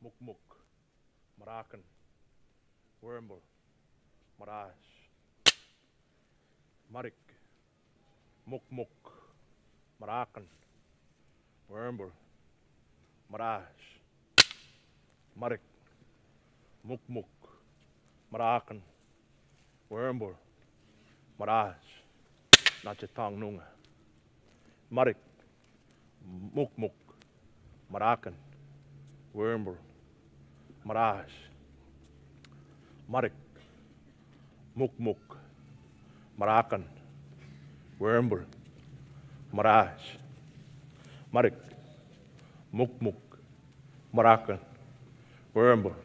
Mukmuk, Marakan, Wormbul, Maraj, Marik, Mukmuk, Marakan, Wormbul, Maraj, Marik, Mukmuk, Marakan, Wormbul, Maraj, Nachatong Nunga, Marik, Mukmuk, Marakan, Wormbul, Maraj, Marik, Mukmuk, Marakan, Wormbul, Maraj, Marik, Mukmuk, Marakan, Wormbul,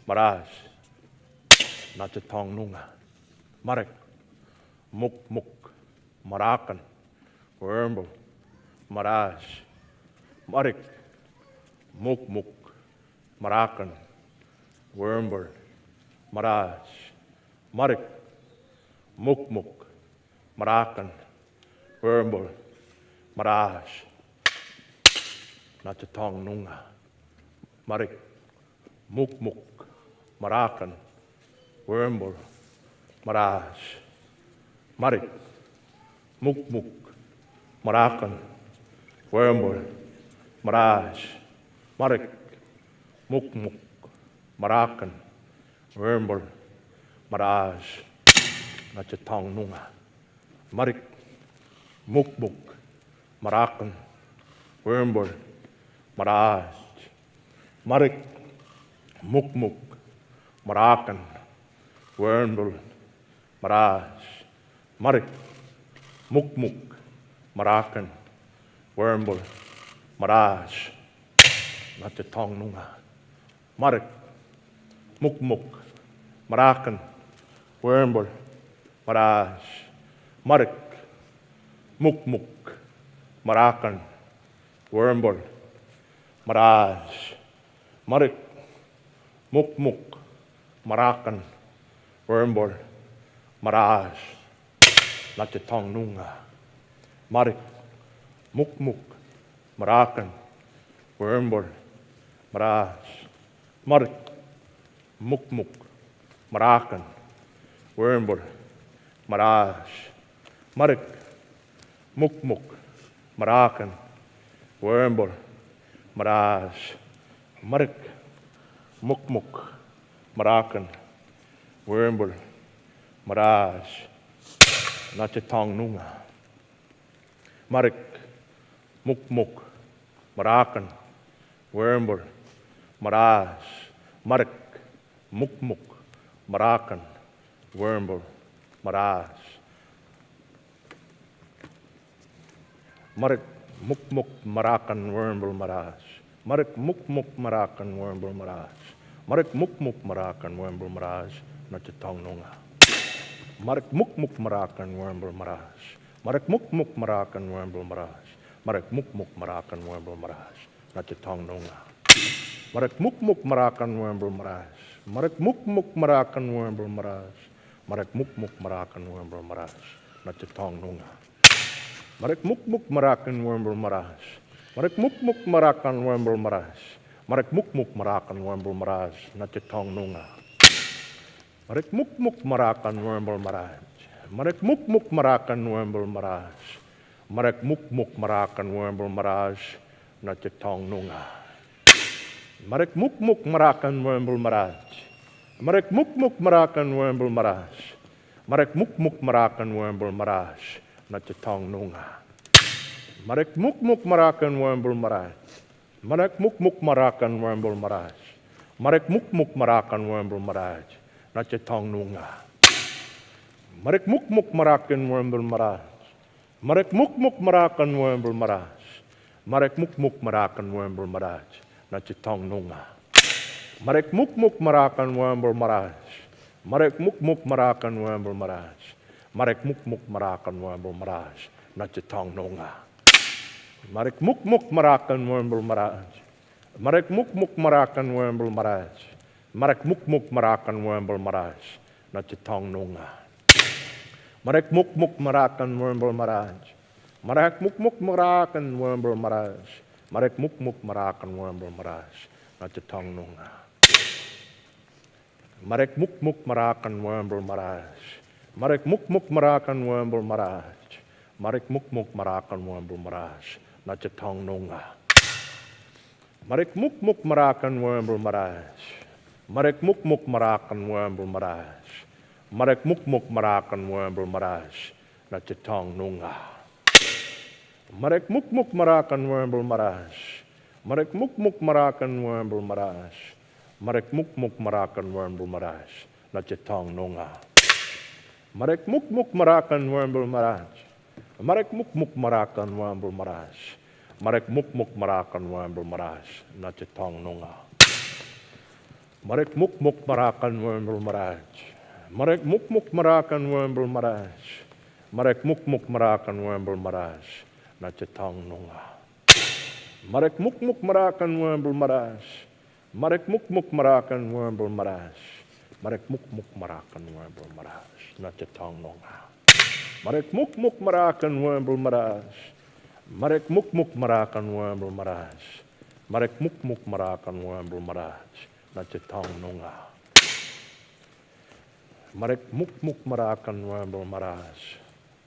Maraj, Nachatong Nunga, Marik, Mukmuk, Marakan, Wormbul, Maraj, Marik, Mukmuk, Marakan, Wormbul, Maraj, Marik, Mukmuk, Marakan, Wormbul, Maraj, Nachatong Nunga, Marik, Mukmuk, Marakan, Wormbul, Maraj, Marik, Mukmuk, Marakan, Wormbul, Maraj, Marik, Mukmuk, Marakan, Wormbul, Maraj, Nachatong Nunga, Marik, Mukmuk, Marakan, Wormbul, Maraj, Marik, Mukmuk, Marakan, Wormbul, Maraj, Marik, Mukmuk, Marakan, Wormbul, Maraj, Nachatong Nunga, Marik, Mukmuk, Marakan, Wormbul, Maraj, Marik, Mukmuk, Marakan, Wormbul, Maraj, Marik, Mukmuk, Marakan, Wormbul, Maraj, Nachatong Nunga, Marik, Mukmuk, Marakan, Wormbul, Maraj, Marik, Mukmuk, Marakan, Wormbul, Maraj, Marik, Mukmuk, Marakan, Wormbul, Maraj, Marik, Mukmuk, Marakan, Wormbul, Maraj, Nachatong Nunga, Marik, Mukmuk, Marakan, Wormbul, Maraj, Marik, Mukmuk, Marakan, Wormbul, Maraj, Marik, Mukmuk, Marakan, Wormbul, Maraj, Marik, Mukmuk, Marakan, Wormbul, Maraj, Marik, Mukmuk, Marakan, Wormbul, Maraj, Nachatong Nunga, Marik, Mukmuk, Marakan, Wormbul, Maraj, Marik, Mukmuk, Marakan, Wormbul, Maraj, Marik, Mukmuk, Marakan, Wormbul, Maraj, Nachatong Nunga, Marik, Mukmuk, Marakan, Wormbul, Maraj, Marik, Mukmuk, Marakan, Wormbul, Maraj, Marik, Mukmuk, Marakan, Wormbul, Maraj, Nachatong Nunga, Marik, Mukmuk, Marakan, Wormbul, Maraj, Marik, Mukmuk, Marakan, Wormbul, Maraj, Marik, Mukmuk, Marakan, Wormbul, Maraj, Nachatong Nunga, Marik, Mukmuk, Marakan, Wormbul, Maraj, Marik, Mukmuk, Marakan, Wormbul, Maraj, Marik, Mukmuk, Marakan, Wormbul, Maraj, Nachatong Nunga, Marik, Mukmuk, Marakan, Wormbul, Maraj, Marik, Mukmuk, Marakan, Wormbul, Maraj, Marik, Mukmuk, Marakan, Wormbul, Maraj, Nachatong Nunga, Marik, Mukmuk, Marakan, Wormbul, Maraj, Marik, Mukmuk, Marakan, Wormbul, Maraj, Marik, Mukmuk, Marakan, Wormbul, Maraj, Nachatong Nunga, Marik, Mukmuk, Marakan, Wormbul, Maraj, Marik, Mukmuk, Marakan, Wormbul, Maraj, Marik, Mukmuk, Marakan, Wormbul, Maraj, Nachatong Nunga, Marik, Mukmuk, Marakan, Wormbul, Maraj, Marik, Mukmuk, Marakan, Wormbul, Maraj, Marik, Mukmuk, Marakan, Wormbul, Maraj, Nachatong Nunga, Marik, Mukmuk, Marakan, Wormbul, Maraj, Marik, Mukmuk, Marakan, Wormbul, Maraj, Marik, Mukmuk, Marakan, Wormbul, Maraj, Nachatong Nunga, Marik, Mukmuk, Marakan, Wormbul, Maraj, Marik, Mukmuk, Marakan, Wormbul, Maraj, Marik, Mukmuk, Marakan, Wormbul, Maraj, Not your tongue nunga. Marek muk muk marakan wormbel maraj. Marek muk muk marakan wormbel maraj. Marek muk muk marakan wormbel maraj. Not your tongue nunga. Marek muk muk marakan wormbel maraj. Marek muk muk marakan wormbel maraj. Marek muk muk marakan wormbel maraj. Not your tongue nunga. Marek muk muk marakan wormbel maraj. Marek muk muk marakan wormbel maraj. Marek muk muk marakan wormbel maraj. Not your tongue nunga. Marek muk muk marakan wormbel maraj. Marek muk muk marakan wormbel maraj. Marek muk muk marakan wormbel maraj. Not your tongue nunga. Marek muk muk marakan wormbel maraj. Marek muk muk marakan wormbel maraj. Marek muk muk marakan wormbel maraj. Not your tongue nunga. Marek muk muk marakan wormbel maraj. Marek muk muk marakan wormbel maraj. Marek muk muk marakan wormbel maraj. Not your tongue nunga. Marek muk muk marakan wormbel maraj. Marek muk muk marakan wormbel maraj. Marek muk muk marakan wormbel maraj. Not your tongue nunga. Marek muk muk marakan wormbel maraj.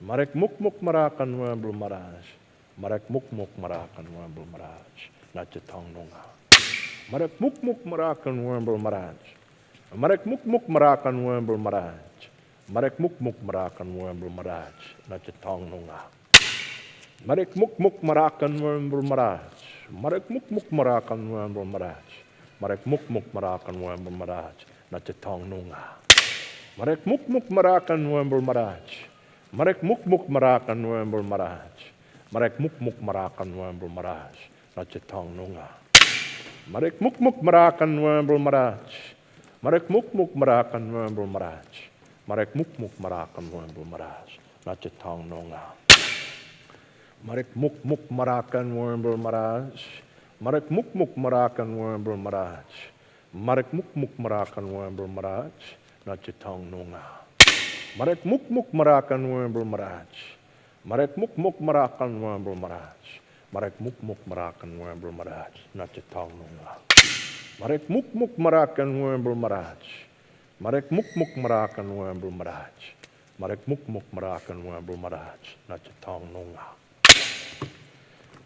Marek muk muk marakan wormbel maraj. Marek muk muk marakan wormbel maraj. Not your tongue nunga. Marek muk muk marakan wormbel maraj. Marek muk muk marakan wormbel maraj. Marek muk muk marakan wormbel maraj. Not your tongue nunga. Marek muk muk marakan wormbel maraj. Marek muk muk marakan wormbel maraj. Marek muk muk marakan wormbel maraj. Not your tongue nunga. Marek muk muk marakan wormbel maraj. Marek muk muk marakan wormbel maraj. Marek muk muk marakan wormbel maraj. Not your tongue nunga. Marek muk muk marakan wormbel maraj. Marek muk muk marakan wormbel maraj. Marek muk muk marakan wormbel maraj. Not your tongue nunga. Marek muk muk marakan wormbel maraj. Marek muk muk marakan wormbel maraj. Marek muk muk marakan wormbel maraj. Not your tongue nunga. Marek muk muk marakan wormbel maraj. Marek muk muk marakan wormbel maraj. Marek muk muk marakan wormbel maraj. Not your tongue nunga. Marek muk muk marakan wormbel maraj. Marek muk muk marakan wormbel maraj. Marek muk muk marakan wormbel maraj. Not your tongue nunga.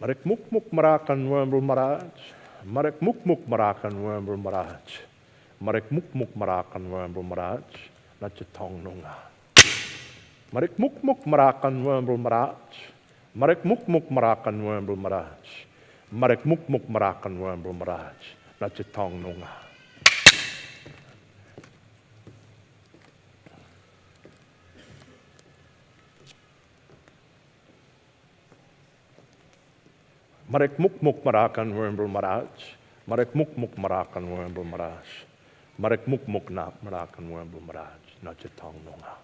Marek muk muk marakan wormbel maraj. Marek muk muk marakan wormbel maraj. Marek muk muk marakan wormbel maraj. Not your tongue nunga. Marek muk muk marakan wormbel maraj. Marek muk muk marakan wormbel maraj. Marek muk muk marakan wormbel maraj. Not your tongue nunga. Marek muk muk marakan wormbel maraj. Marek muk muk marakan wormbel maraj. Marek muk muk marakan wormbel maraj. Not your tongue nunga.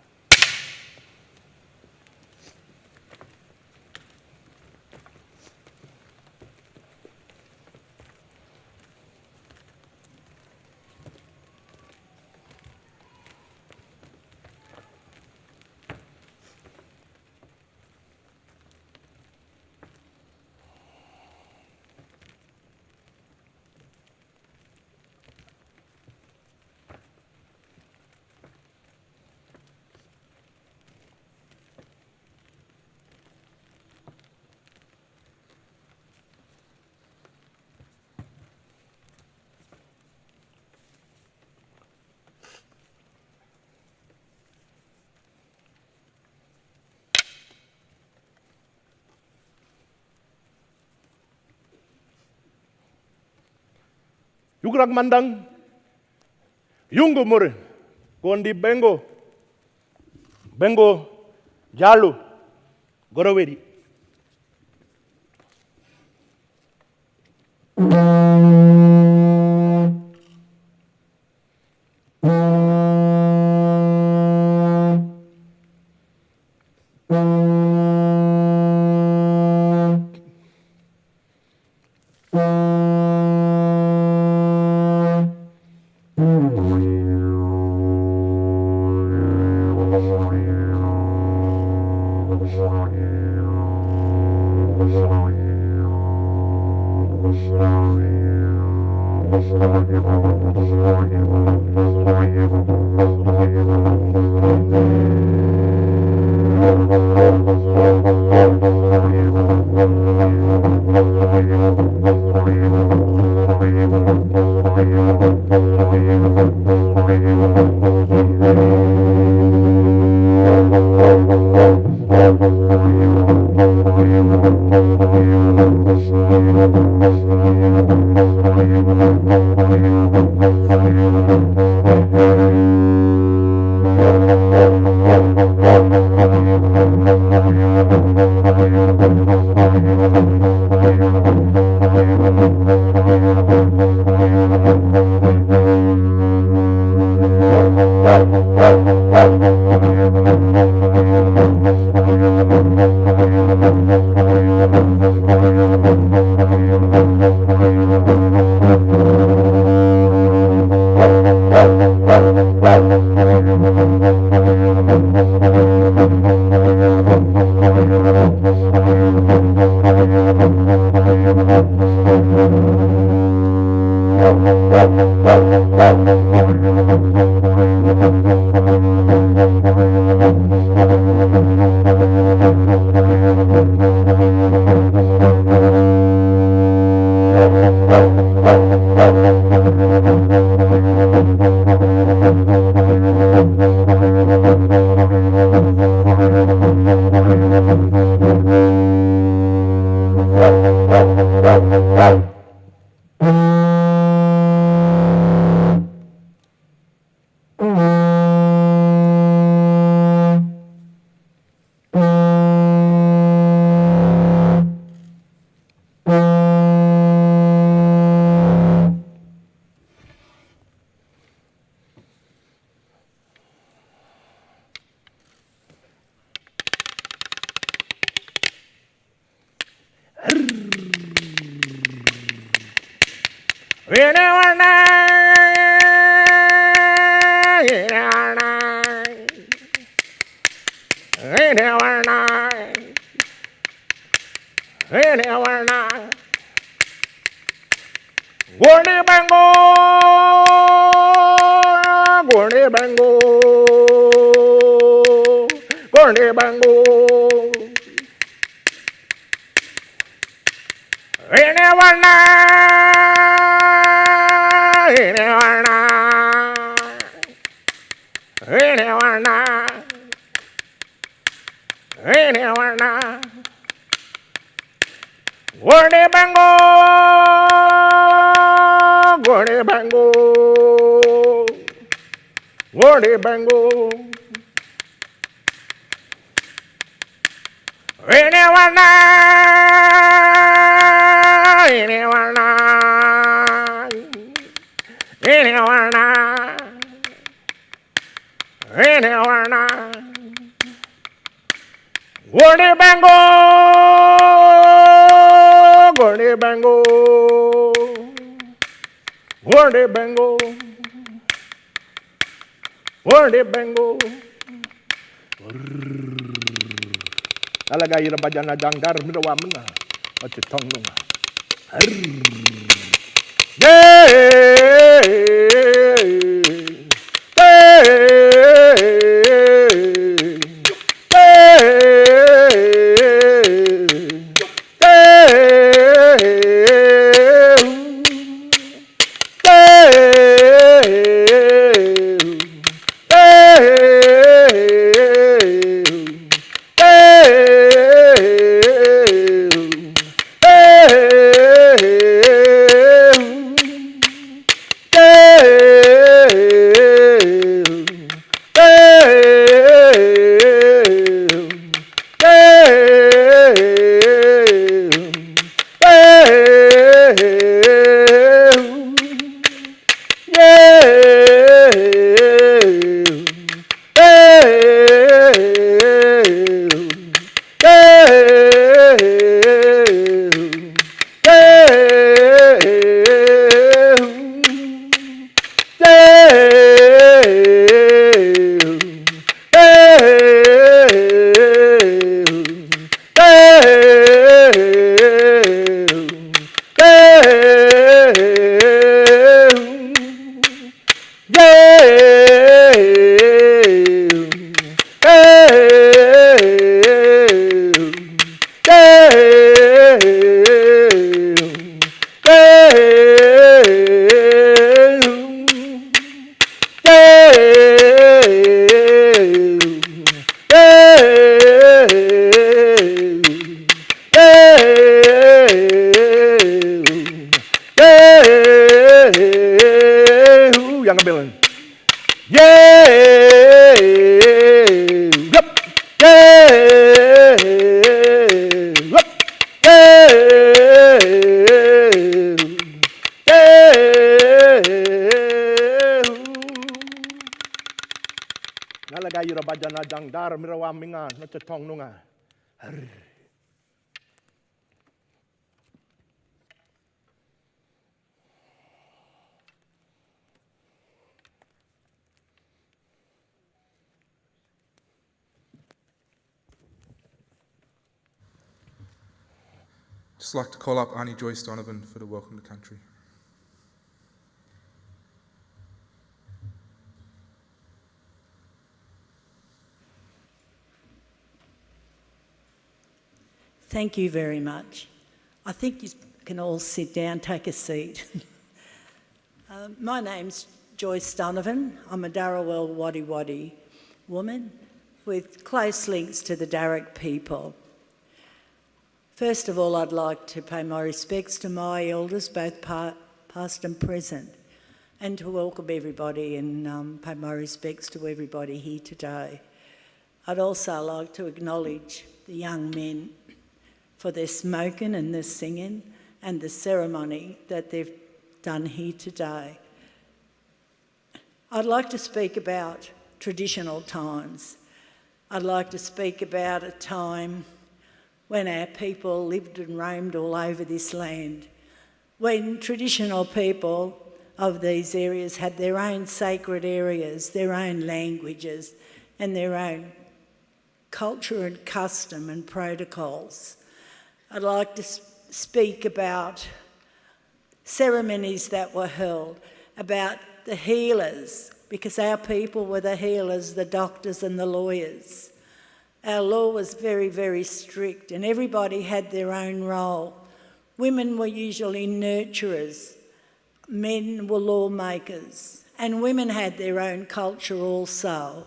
Yugrag mandang, yungu muri, kondi bengo, jalu, gorawedi. Alaga ira bajana dangdar mirawa mena. Oce tong nunga. Yang bilang, yeah, yup, yeah, yup, yeah, yeah. Nalagay yura baja na dangdar mirawa minga na cetong nunga. Just like to call up Auntie Joyce Donovan for the welcome to country. Thank you very much. I think you can all sit down, take a seat. My name's Joyce Donovan. I'm a Dharawal Wadi Wadi woman with close links to the Darug people. First of all, I'd like to pay my respects to my elders, both past and present, and to welcome everybody and pay my respects to everybody here today. I'd also like to acknowledge the young men for their smoking and their singing and the ceremony that they've done here today. I'd like to speak about traditional times. I'd like to speak about a time when our people lived and roamed all over this land, when traditional people of these areas had their own sacred areas, their own languages, and their own culture and custom and protocols. I'd like to speak about ceremonies that were held, about the healers, because our people were the healers, the doctors and the lawyers. Our law was very, very strict and everybody had their own role. Women were usually nurturers, men were lawmakers, and women had their own culture also.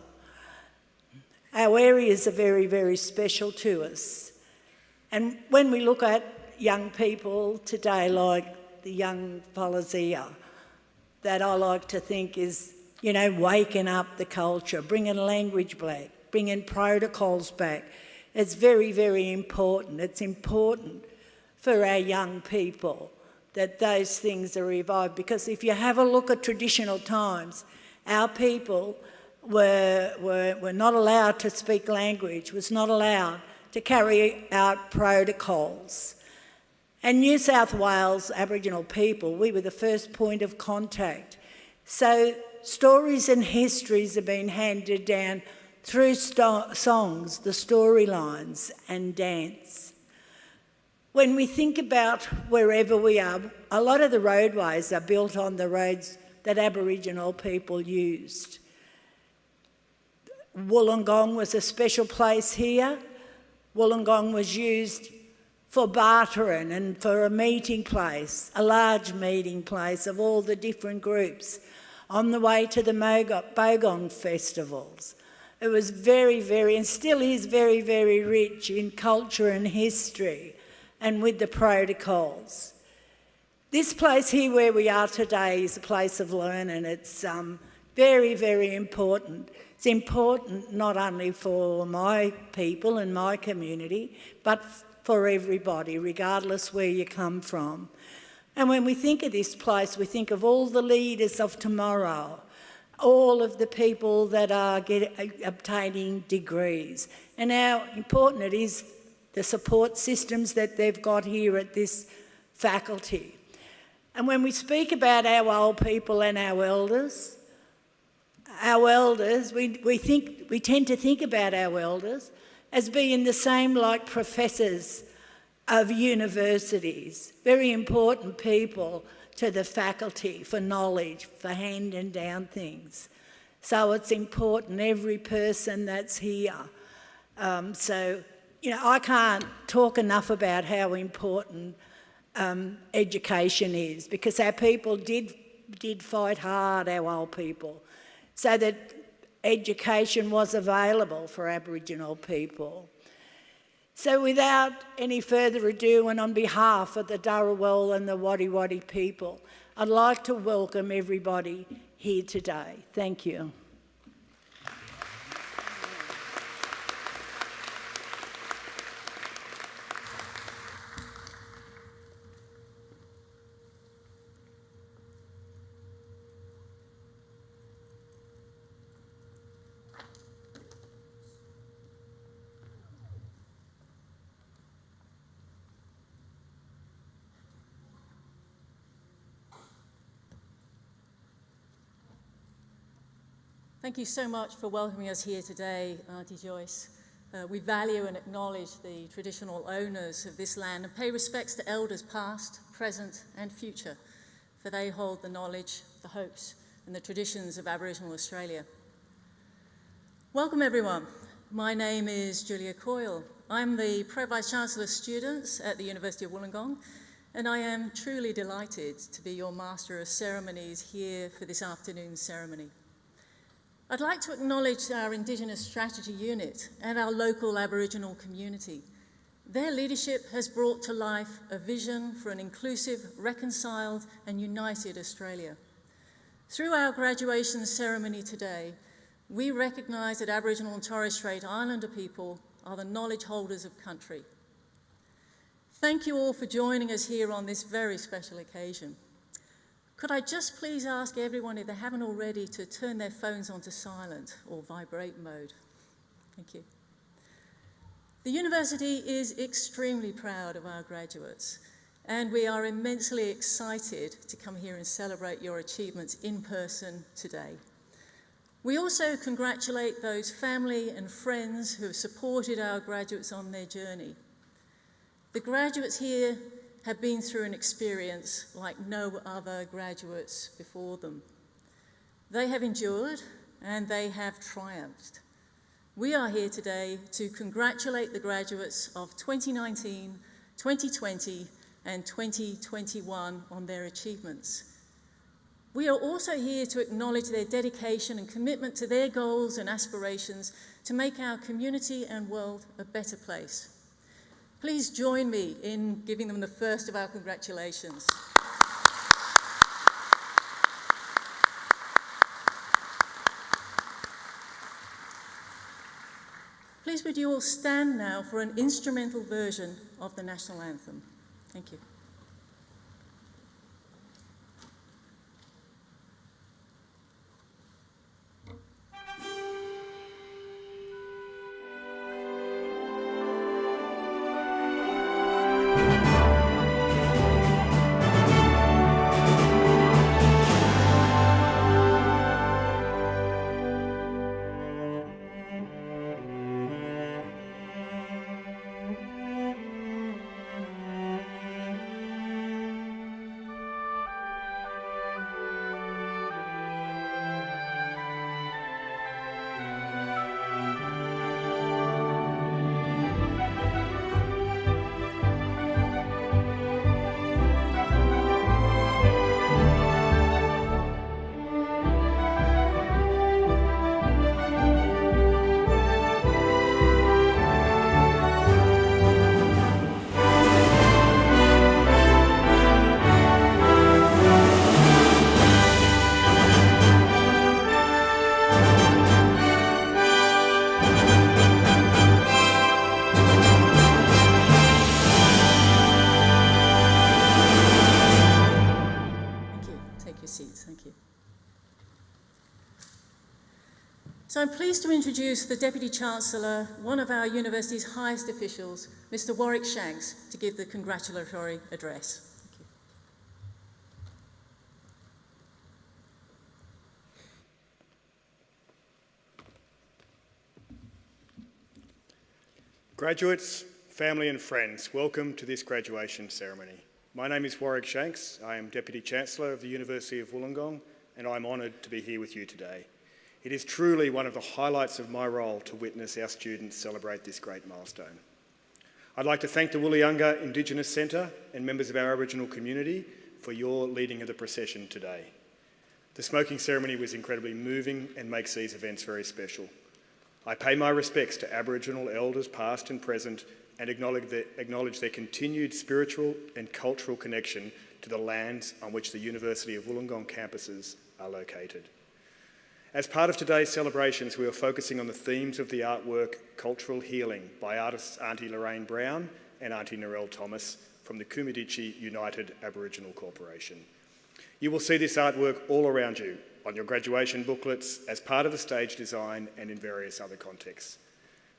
Our areas are very, very special to us. And when we look at young people today, like the young fellas here, that I like to think is, you know, waking up the culture, bringing language back, bringing protocols back. It's very, very important. It's important for our young people that those things are revived, because if you have a look at traditional times, our people were not allowed to speak language, was not allowed to carry out protocols. And New South Wales Aboriginal people, we were the first point of contact. So stories and histories have been handed down through songs, the storylines and dance. When we think about wherever we are, a lot of the roadways are built on the roads that Aboriginal people used. Wollongong was a special place here. Wollongong was used for bartering and for a meeting place, a large meeting place of all the different groups on the way to the Bogong festivals. It was very, very, and still is very, very rich in culture and history and with the protocols. This place here where we are today is a place of learning. It's very, very important. It's important not only for my people and my community, but for everybody, regardless where you come from. And when we think of this place, we think of all the leaders of tomorrow, all of the people that are obtaining degrees, and how important it is, the support systems that they've got here at this faculty. And when we speak about our old people and our elders, we tend to think about our elders as being the same like professors of universities, very important people to the faculty for knowledge, for handing down things. So it's important, every person that's here. I can't talk enough about how important education is, because our people did fight hard, our old people. so that education was available for Aboriginal people. So without any further ado, and on behalf of the Dharawal and the Wadi Wadi people, I'd like to welcome everybody here today. Thank you. Thank you so much for welcoming us here today, Auntie Joyce. We value and acknowledge the traditional owners of this land and pay respects to elders past, present and future, for they hold the knowledge, the hopes and the traditions of Aboriginal Australia. Welcome everyone. My name is Julia Coyle. I'm the Pro-Vice-Chancellor of Students at the University of Wollongong, and I am truly delighted to be your Master of Ceremonies here for this afternoon's ceremony. I'd like to acknowledge our Indigenous Strategy Unit and our local Aboriginal community. Their leadership has brought to life a vision for an inclusive, reconciled and united Australia. Through our graduation ceremony today, we recognise that Aboriginal and Torres Strait Islander people are the knowledge holders of country. Thank you all for joining us here on this very special occasion. Could I just please ask everyone, if they haven't already, to turn their phones onto silent or vibrate mode? Thank you. The university is extremely proud of our graduates, and we are immensely excited to come here and celebrate your achievements in person today. We also congratulate those family and friends who have supported our graduates on their journey. The graduates here have been through an experience like no other graduates before them. They have endured and they have triumphed. We are here today to congratulate the graduates of 2019, 2020 and 2021 on their achievements. We are also here to acknowledge their dedication and commitment to their goals and aspirations to make our community and world a better place. Please join me in giving them the first of our congratulations. Please would you all stand now for an instrumental version of the national anthem. Thank you. So I'm pleased to introduce the Deputy Chancellor, one of our university's highest officials, Mr. Warwick Shanks, to give the congratulatory address. Thank you. Graduates, family and friends, welcome to this graduation ceremony. My name is Warwick Shanks. I am Deputy Chancellor of the University of Wollongong, and I'm honoured to be here with you today. It is truly one of the highlights of my role to witness our students celebrate this great milestone. I'd like to thank the Woollyunga Indigenous Centre and members of our Aboriginal community for your leading of the procession today. The smoking ceremony was incredibly moving and makes these events very special. I pay my respects to Aboriginal elders past and present and acknowledge their continued spiritual and cultural connection to the lands on which the University of Wollongong campuses are located. As part of today's celebrations, we are focusing on the themes of the artwork Cultural Healing by artists Auntie Lorraine Brown and Auntie Narelle Thomas from the Kumadichi United Aboriginal Corporation. You will see this artwork all around you, on your graduation booklets, as part of the stage design and in various other contexts.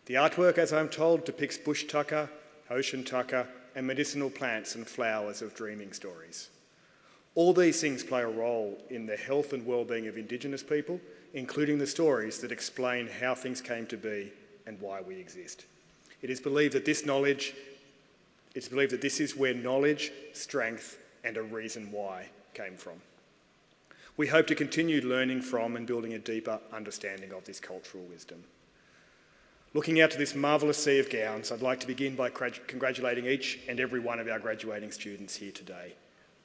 The artwork, as I'm told, depicts bush tucker, ocean tucker, and medicinal plants and flowers of dreaming stories. All these things play a role in the health and well-being of Indigenous people, including the stories that explain how things came to be and why we exist. It is believed that this is where knowledge, strength, and a reason why came from. We hope to continue learning from and building a deeper understanding of this cultural wisdom. Looking out to this marvellous sea of gowns, I'd like to begin by congratulating each and every one of our graduating students here today.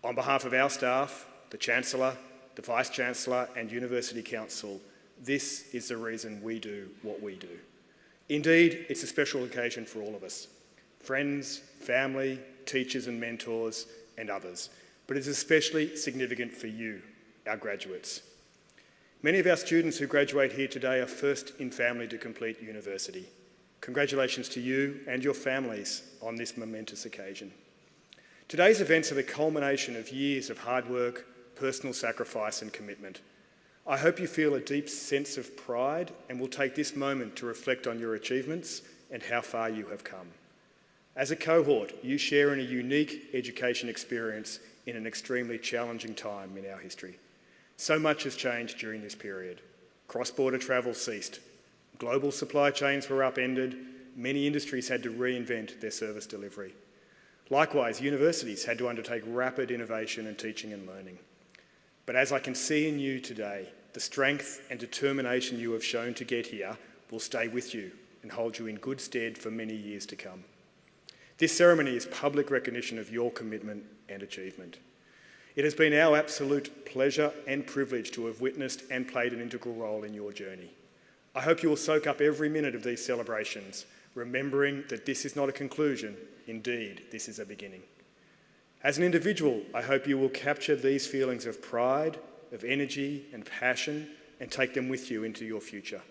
On behalf of our staff, the Chancellor, the Vice-Chancellor and University Council, this is the reason we do what we do. Indeed, it's a special occasion for all of us, friends, family, teachers and mentors and others, but it's especially significant for you, our graduates. Many of our students who graduate here today are first in family to complete university. Congratulations to you and your families on this momentous occasion. Today's events are the culmination of years of hard work, personal sacrifice and commitment. I hope you feel a deep sense of pride and will take this moment to reflect on your achievements and how far you have come. As a cohort, you share in a unique education experience in an extremely challenging time in our history. So much has changed during this period. Cross-border travel ceased. Global supply chains were upended. Many industries had to reinvent their service delivery. Likewise, universities had to undertake rapid innovation in teaching and learning. But as I can see in you today, the strength and determination you have shown to get here will stay with you and hold you in good stead for many years to come. This ceremony is public recognition of your commitment and achievement. It has been our absolute pleasure and privilege to have witnessed and played an integral role in your journey. I hope you will soak up every minute of these celebrations, remembering that this is not a conclusion, indeed, this is a beginning. As an individual, I hope you will capture these feelings of pride, of energy and passion and take them with you into your future.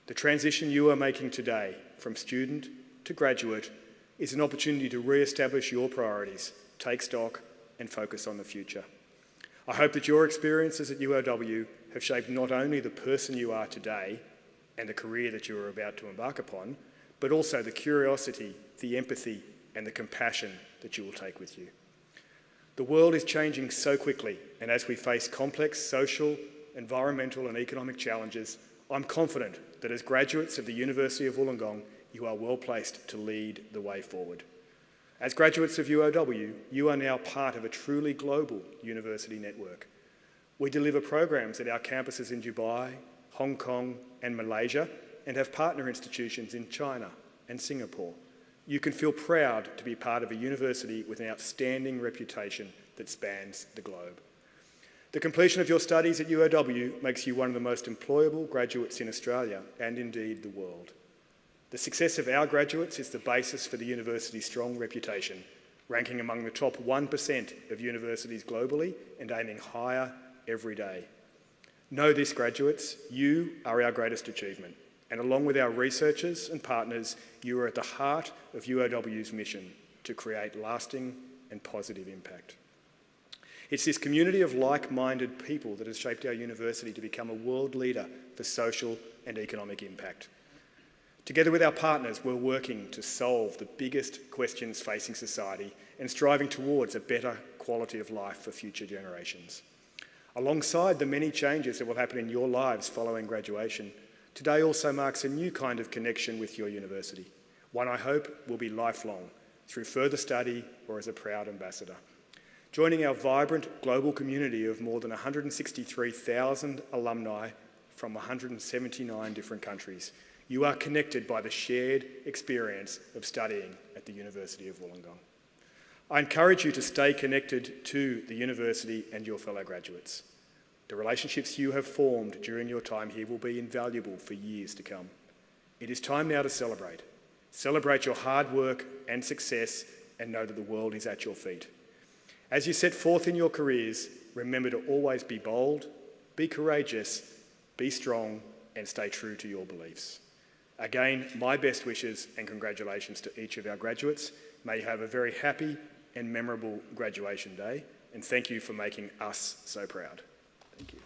The transition you are making today from student to graduate is an opportunity to re-establish your priorities, take stock and focus on the future. I hope that your experiences at UOW have shaped not only the person you are today and the career that you are about to embark upon, but also the curiosity, the empathy and the compassion that you will take with you. The world is changing so quickly, and as we face complex social, environmental and economic challenges, I'm confident that as graduates of the University of Wollongong, you are well placed to lead the way forward. As graduates of UOW, you are now part of a truly global university network. We deliver programs at our campuses in Dubai, Hong Kong and Malaysia, and have partner institutions in China and Singapore. You can feel proud to be part of a university with an outstanding reputation that spans the globe. The completion of your studies at UOW makes you one of the most employable graduates in Australia and indeed the world. The success of our graduates is the basis for the university's strong reputation, ranking among the top 1% of universities globally and aiming higher every day. Know this, graduates, you are our greatest achievement. And along with our researchers and partners, you are at the heart of UOW's mission to create lasting and positive impact. It's this community of like-minded people that has shaped our university to become a world leader for social and economic impact. Together with our partners, we're working to solve the biggest questions facing society and striving towards a better quality of life for future generations. Alongside the many changes that will happen in your lives following graduation, today also marks a new kind of connection with your university, one I hope will be lifelong, through further study or as a proud ambassador. Joining our vibrant global community of more than 163,000 alumni from 179 different countries, you are connected by the shared experience of studying at the University of Wollongong. I encourage you to stay connected to the university and your fellow graduates. The relationships you have formed during your time here will be invaluable for years to come. It is time now to celebrate. Celebrate your hard work and success and know that the world is at your feet. As you set forth in your careers, remember to always be bold, be courageous, be strong, and stay true to your beliefs. Again, my best wishes and congratulations to each of our graduates. May you have a very happy and memorable graduation day, and thank you for making us so proud. Thank you.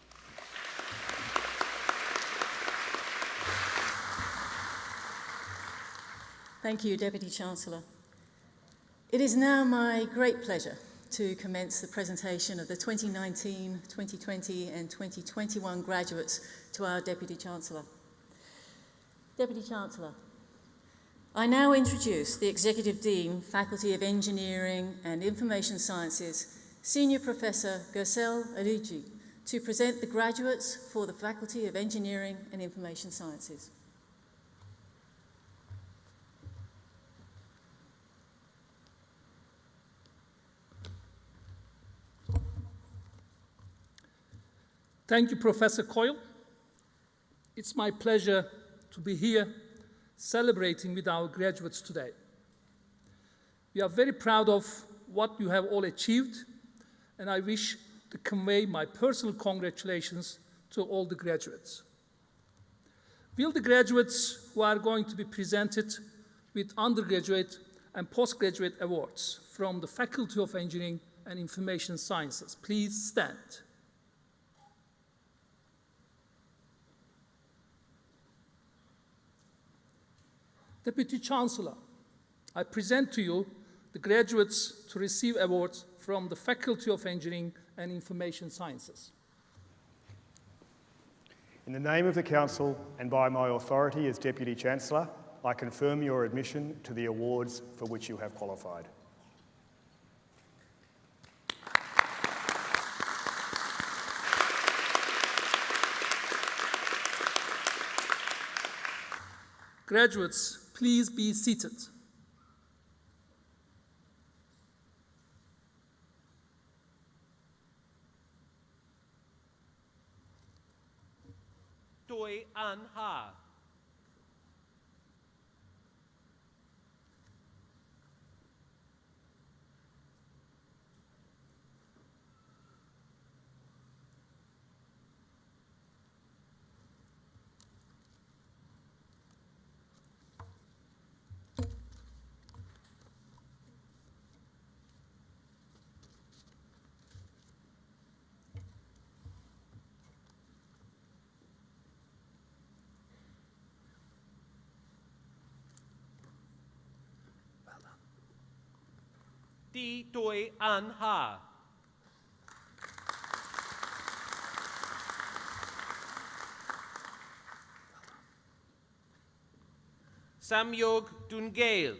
Thank you, Deputy Chancellor. It is now my great pleasure to commence the presentation of the 2019, 2020 and 2021 graduates to our Deputy Chancellor. Deputy Chancellor, I now introduce the Executive Dean, Faculty of Engineering and Information Sciences, Senior Professor Gersel Arigi, to present the graduates for the Faculty of Engineering and Information Sciences. Thank you, Professor Coyle. It's my pleasure to be here celebrating with our graduates today. We are very proud of what you have all achieved, and I wish to convey my personal congratulations to all the graduates. Will the graduates who are going to be presented with undergraduate and postgraduate awards from the Faculty of Engineering and Information Sciences please stand? Deputy Chancellor, I present to you the graduates to receive awards from the Faculty of Engineering and Information Sciences. In the name of the Council and by my authority as Deputy Chancellor, I confirm your admission to the awards for which you have qualified. Graduates, please be seated. Doi An Ha. Di Doi An Ha. Samyog Dungail.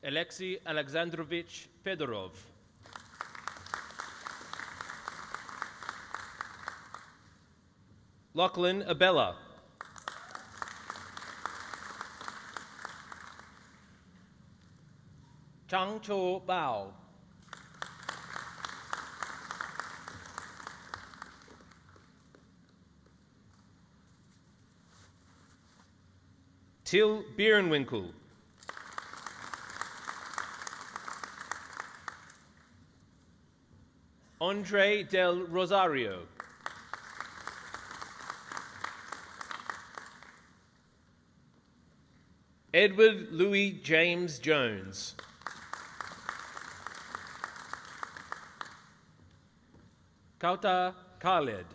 Alexei Alexandrovich Fedorov. Lachlan Abella. Chang Cho Bao. Till Bierenwinkel. Andre del Rosario. Edward Louis James Jones. Kauta Khaled.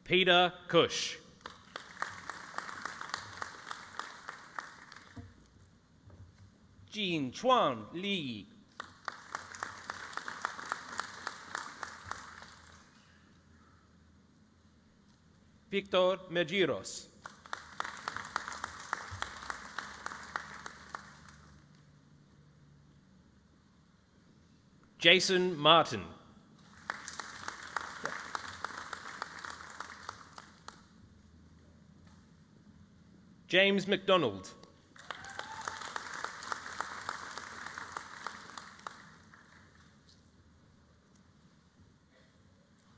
Peter Cush. Jin Chuan Li. Victor Megiros. Jason Martin. James McDonald.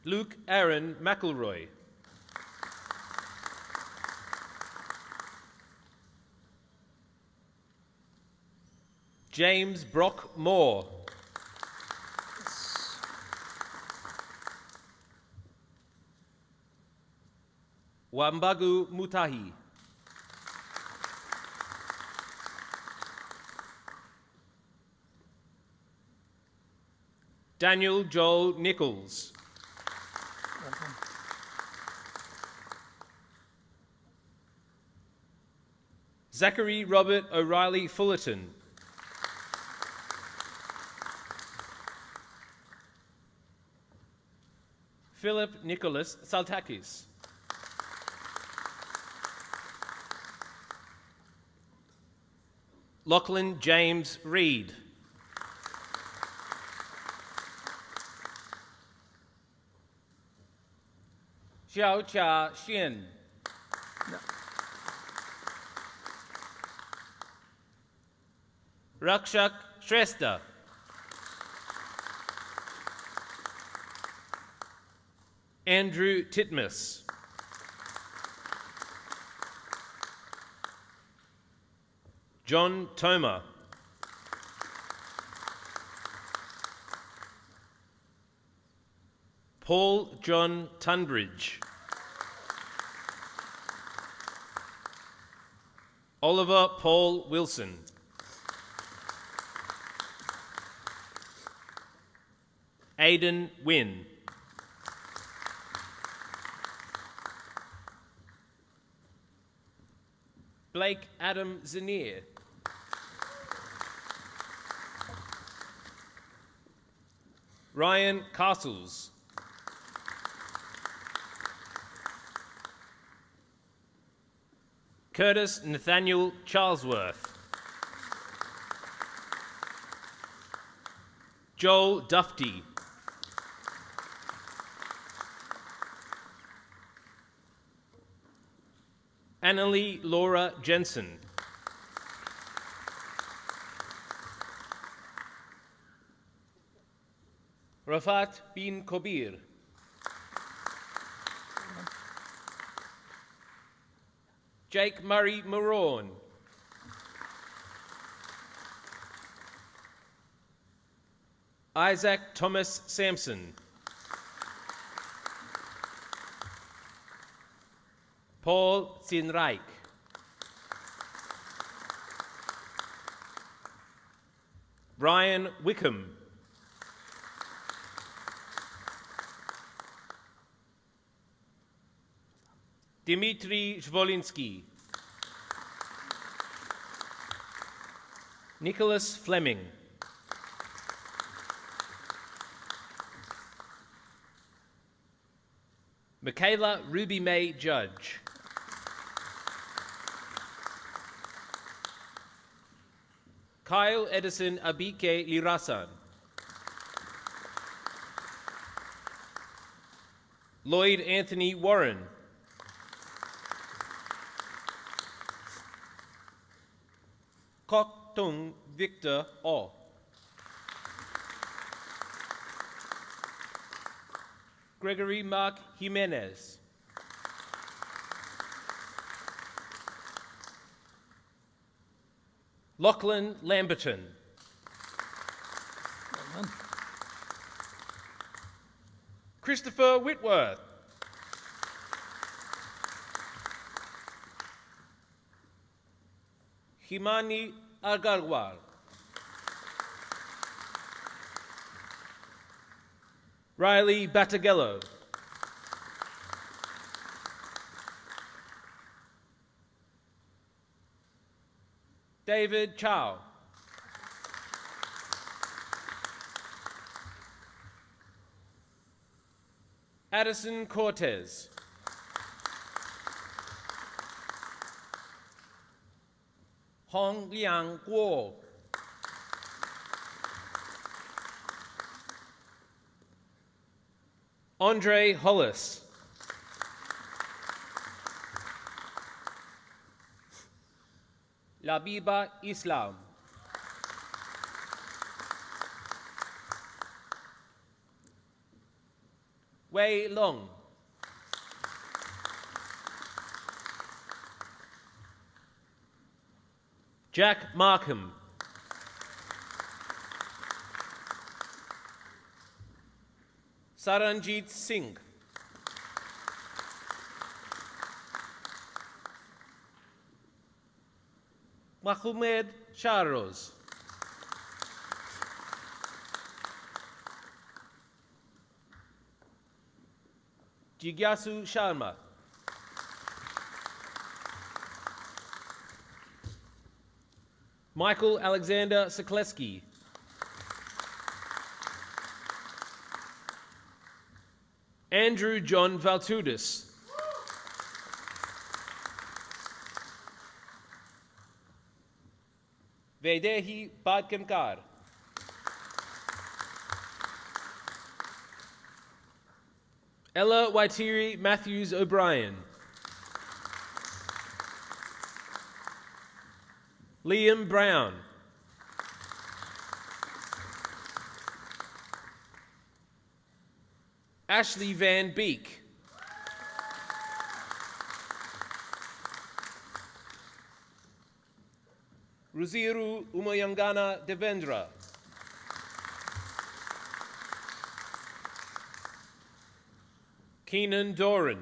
Luke Aaron McElroy. James Brock Moore. Wambagu Mutahi. Daniel Joel Nichols. Zachary Robert O'Reilly Fullerton. Philip Nicholas Saltakis. Lachlan James Reed. Xiao Chia Xin. Rakshak Shrestha. Andrew Titmus. John Toma. Paul John Tunbridge. Oliver Paul Wilson. Aidan Wynne. Blake Adam Zanier. Ryan Castles. Curtis Nathaniel Charlesworth. Joel Dufty. Annalie Laura Jensen. Rafat bin Kobir. Jake Murray Maroon. Isaac Thomas Sampson. Paul Sinreich. Ryan Wickham. Dmitry Zvolinsky. Nicholas Fleming. Michaela Ruby May Judge. Kyle Edison Abike Lirasan. Lloyd Anthony Warren. Kok Tung Victor O. Gregory Mark Jimenez. Lachlan Lamberton. Christopher Whitworth. Himani Agarwal. Riley Battagello. David Chow. Addison Cortez. Hong Liang Guo. Andre Hollis. Labiba Islam, Wei Long, Jack Markham, Saranjit Singh, Mahmoud Shahroz, Jigyasu Sharma, Michael Alexander Sekleski, Andrew John Valtudis, Vedehi Badkankar, Ella Waitiri Matthews O'Brien, Liam Brown, Ashley Van Beek, Ruziru Umayangana Devendra, Keenan Doran,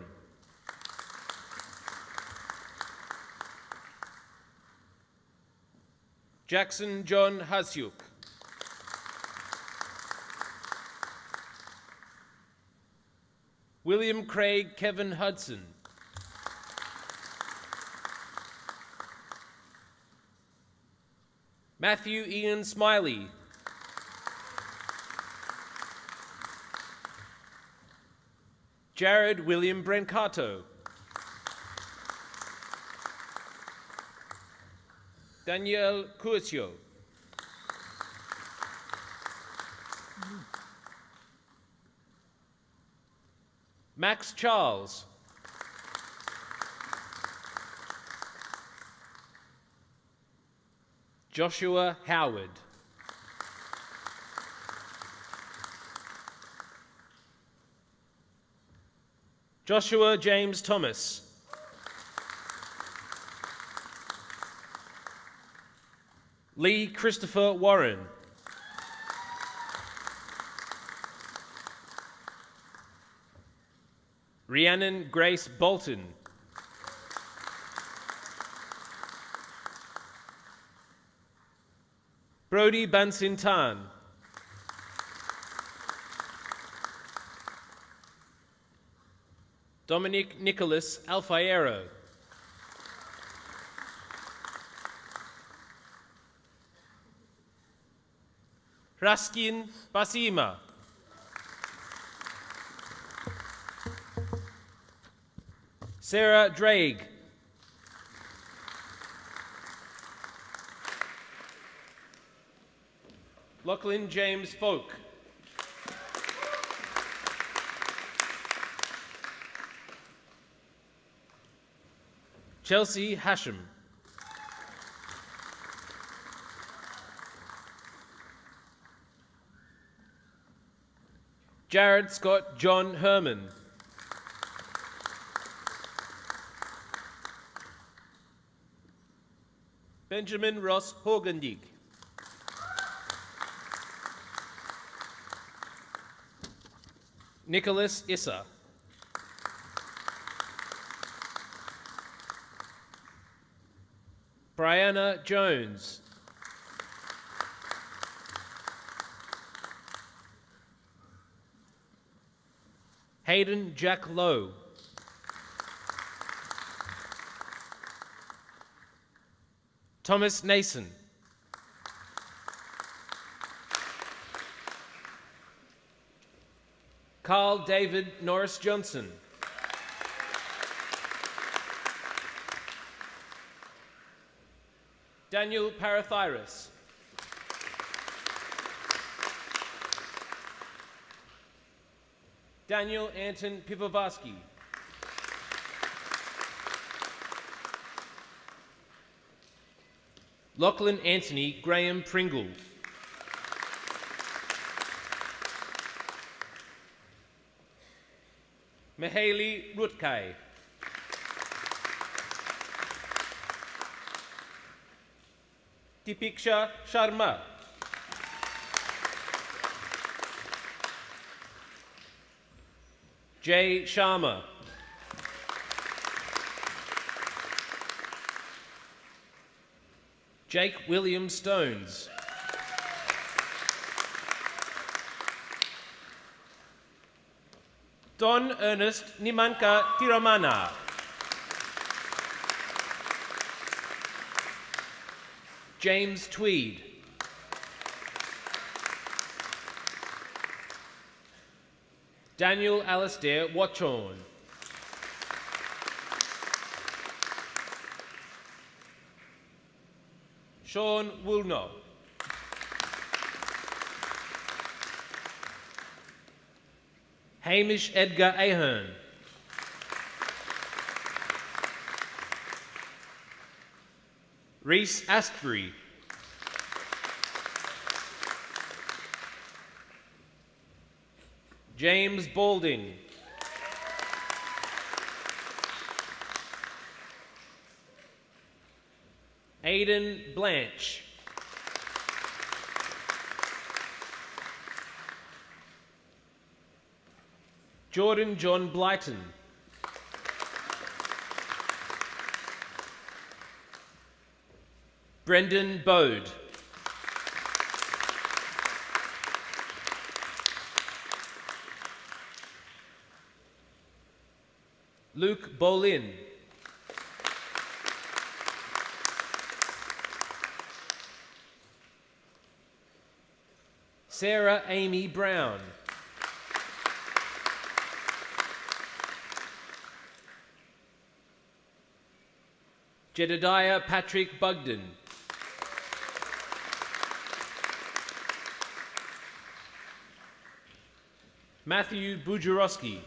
Jackson John Hasyuk, William Craig Kevin Hudson, Matthew Ian Smiley, Jared William Brancato, Danielle Curcio, Max Charles, Joshua Howard, Joshua James Thomas, Lee Christopher Warren, Rhiannon Grace Bolton, Brody Bansintan, Dominic Nicholas Alfaiero, Raskin Basima, Sarah Drake, Lachlan James Folk, Chelsea Hashem, Jared Scott John Herman, Benjamin Ross Hogendig, Nicholas Issa, Brianna Jones, Hayden Jack Lowe, Thomas Nason, Carl David Norris Johnson, Daniel Parathyros, Daniel Anton Pivovarsky, Lachlan Anthony Graham Pringle. Mihaly Rutkai. Tipiksha Sharma. Jay Sharma. Jake William Stones. Don Ernest Nimanka Tiramana. James Tweed. Daniel Alastair Watchorn. Sean Woolnough. Hamish Edgar Ahern. Reese Astbury. James Balding. Aidan Blanche. Jordan John Blyton. Brendan Bode. Luke Bolin. Sarah Amy Brown. Jedediah Patrick Bugden. Matthew Bujarowski.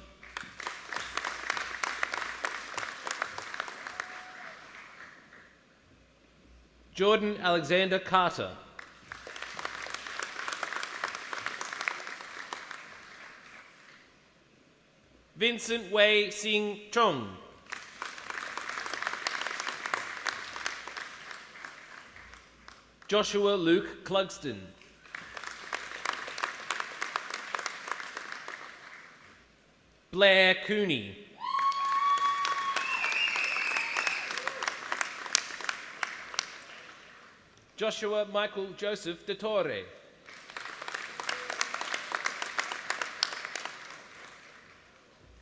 Jordan Alexander Carter. Vincent Wei Sing Chong. Joshua Luke Clugston. Blair Cooney. Joshua Michael Joseph de Torre.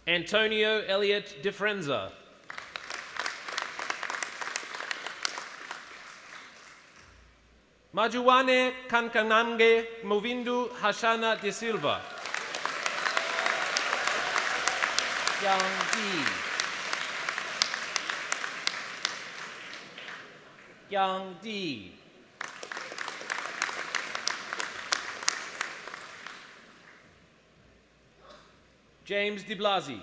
Antonio Elliott de Frenza. Majuane Kankanange Movindu Hashana de Silva. Yang Di. Yang Di. James de Blasi.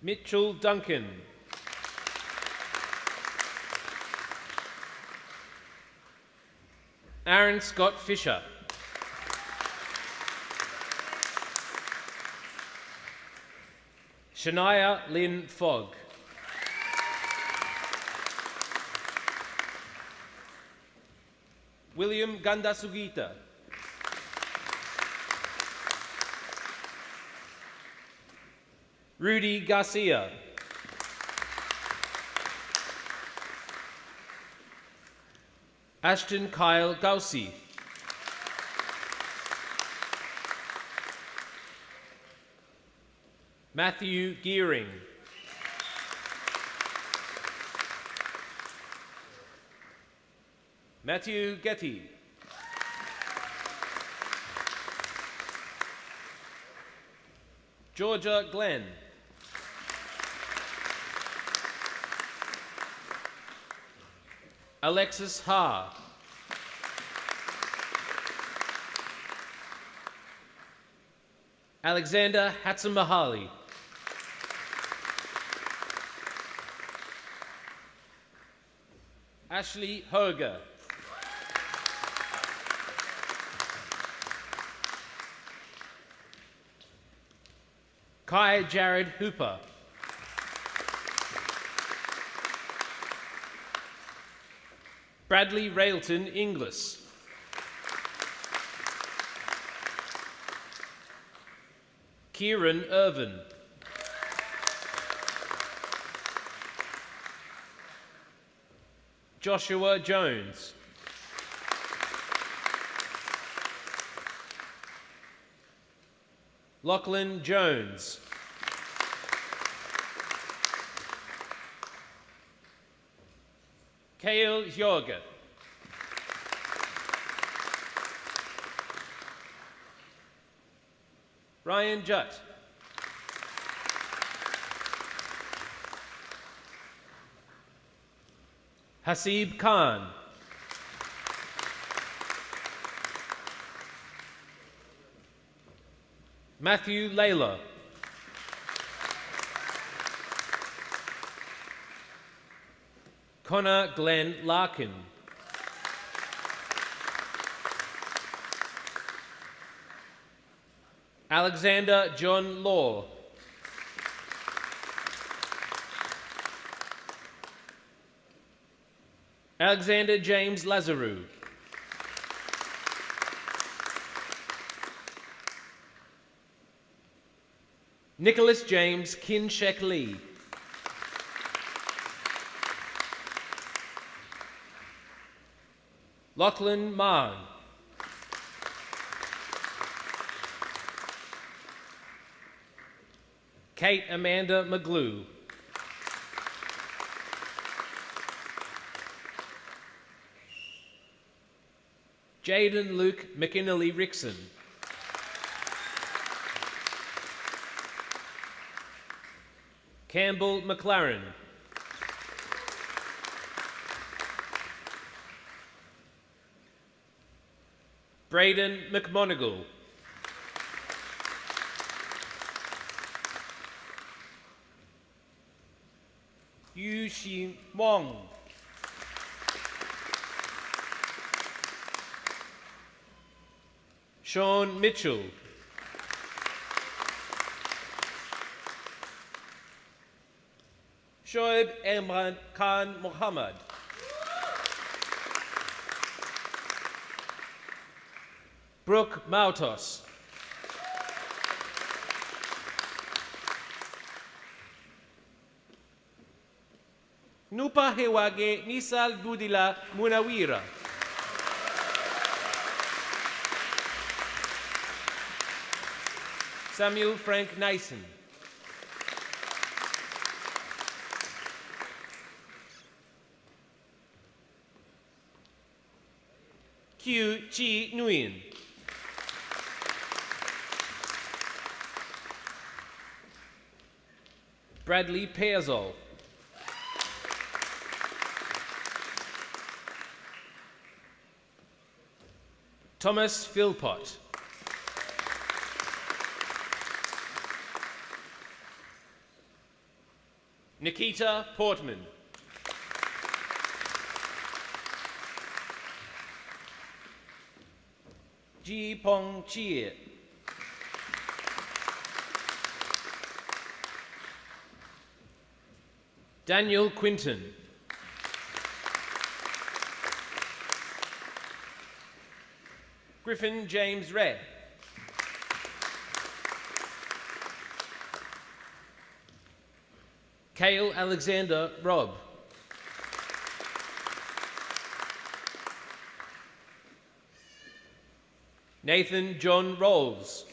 Mitchell Duncan. Aaron Scott Fisher. Shania Lynn Fogg. William Gandasugita. Rudy Garcia. Ashton Kyle Gausi. Matthew Gearing. Matthew Getty. Georgia Glenn. Alexis Ha. Alexander Hatzamahali. Ashley Hoger. Kai Jared Hooper. Bradley Railton Inglis. Kieran Irvin. Joshua Jones. Lachlan Jones. Kale Jorge. Ryan Jutt. Hasib Khan. Matthew Layla. Connor Glenn Larkin. Alexander John Law. Alexander James Lazarou. Nicholas James Kinshek Lee. Lachlan Mahon. Kate Amanda McGlue. Jaden Luke McInnerly Rickson. Campbell McLaren. Braden McMonigal. Yu Xin Wong. Sean Mitchell. Shoaib Imran Khan Muhammad. Brooke Mautos. Nupa Hewage Nisal Budila Munawira. Samuel Frank Nyson. Q Chi Nguyen. Bradley Pearzol. Thomas Philpott. Nikita Portman. Ji Pong Chie. Daniel Quinton. Griffin James Ray. Cale Alexander Robb. Nathan John Rolls.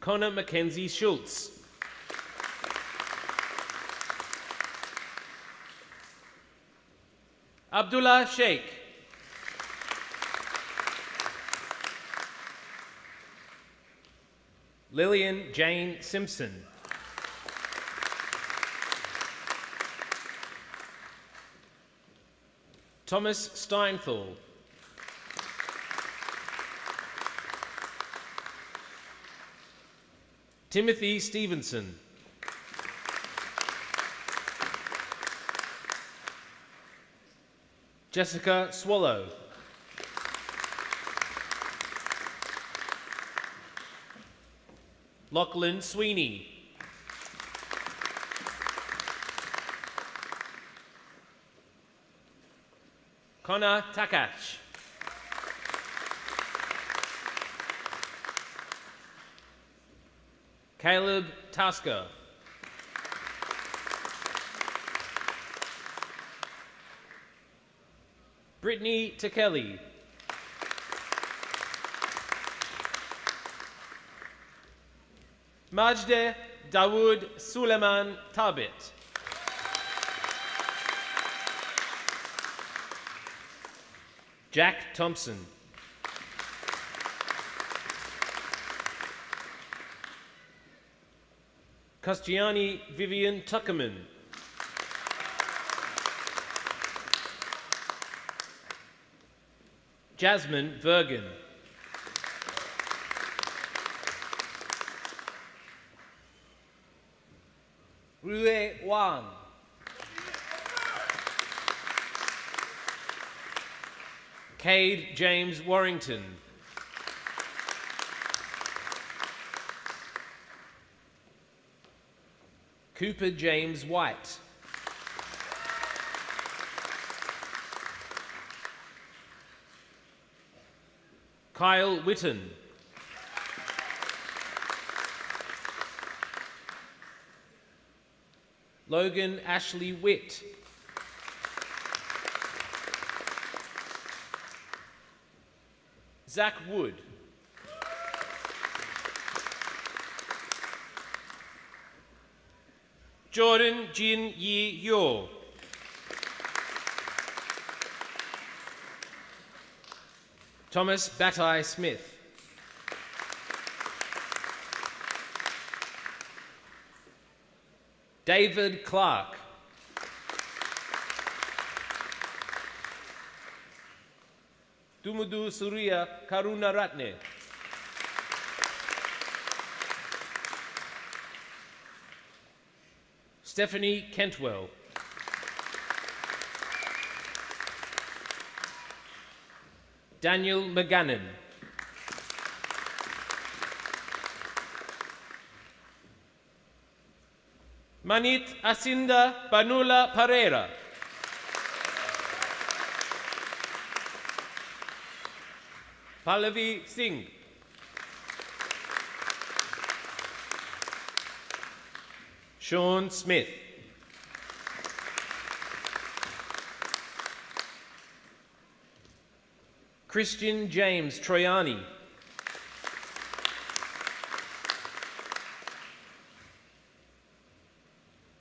Connor Mackenzie Schultz. Abdullah Sheikh. Lillian Jane Simpson. Thomas Steinthal. Timothy Stevenson. Jessica Swallow. Lachlan Sweeney. Connor Takash. Caleb Tasker. Brittany Tekeli. Majde Dawood Suleiman Tabit. Jack Thompson. Kostiani Vivian Tuckerman. Jasmine Vergen. Rue Wang. Cade James Warrington. Cooper James White. Kyle Witten. Logan Ashley Witt. Zach Wood. Jordan Jin Yi Yo. Thomas Batai Smith. David Clark. Dumudu Surya Karunaratne. Stephanie Kentwell. Daniel McGannon. Manit Asinda Banula Pereira. Pallavi Singh. Sean Smith. Christian James Troyani.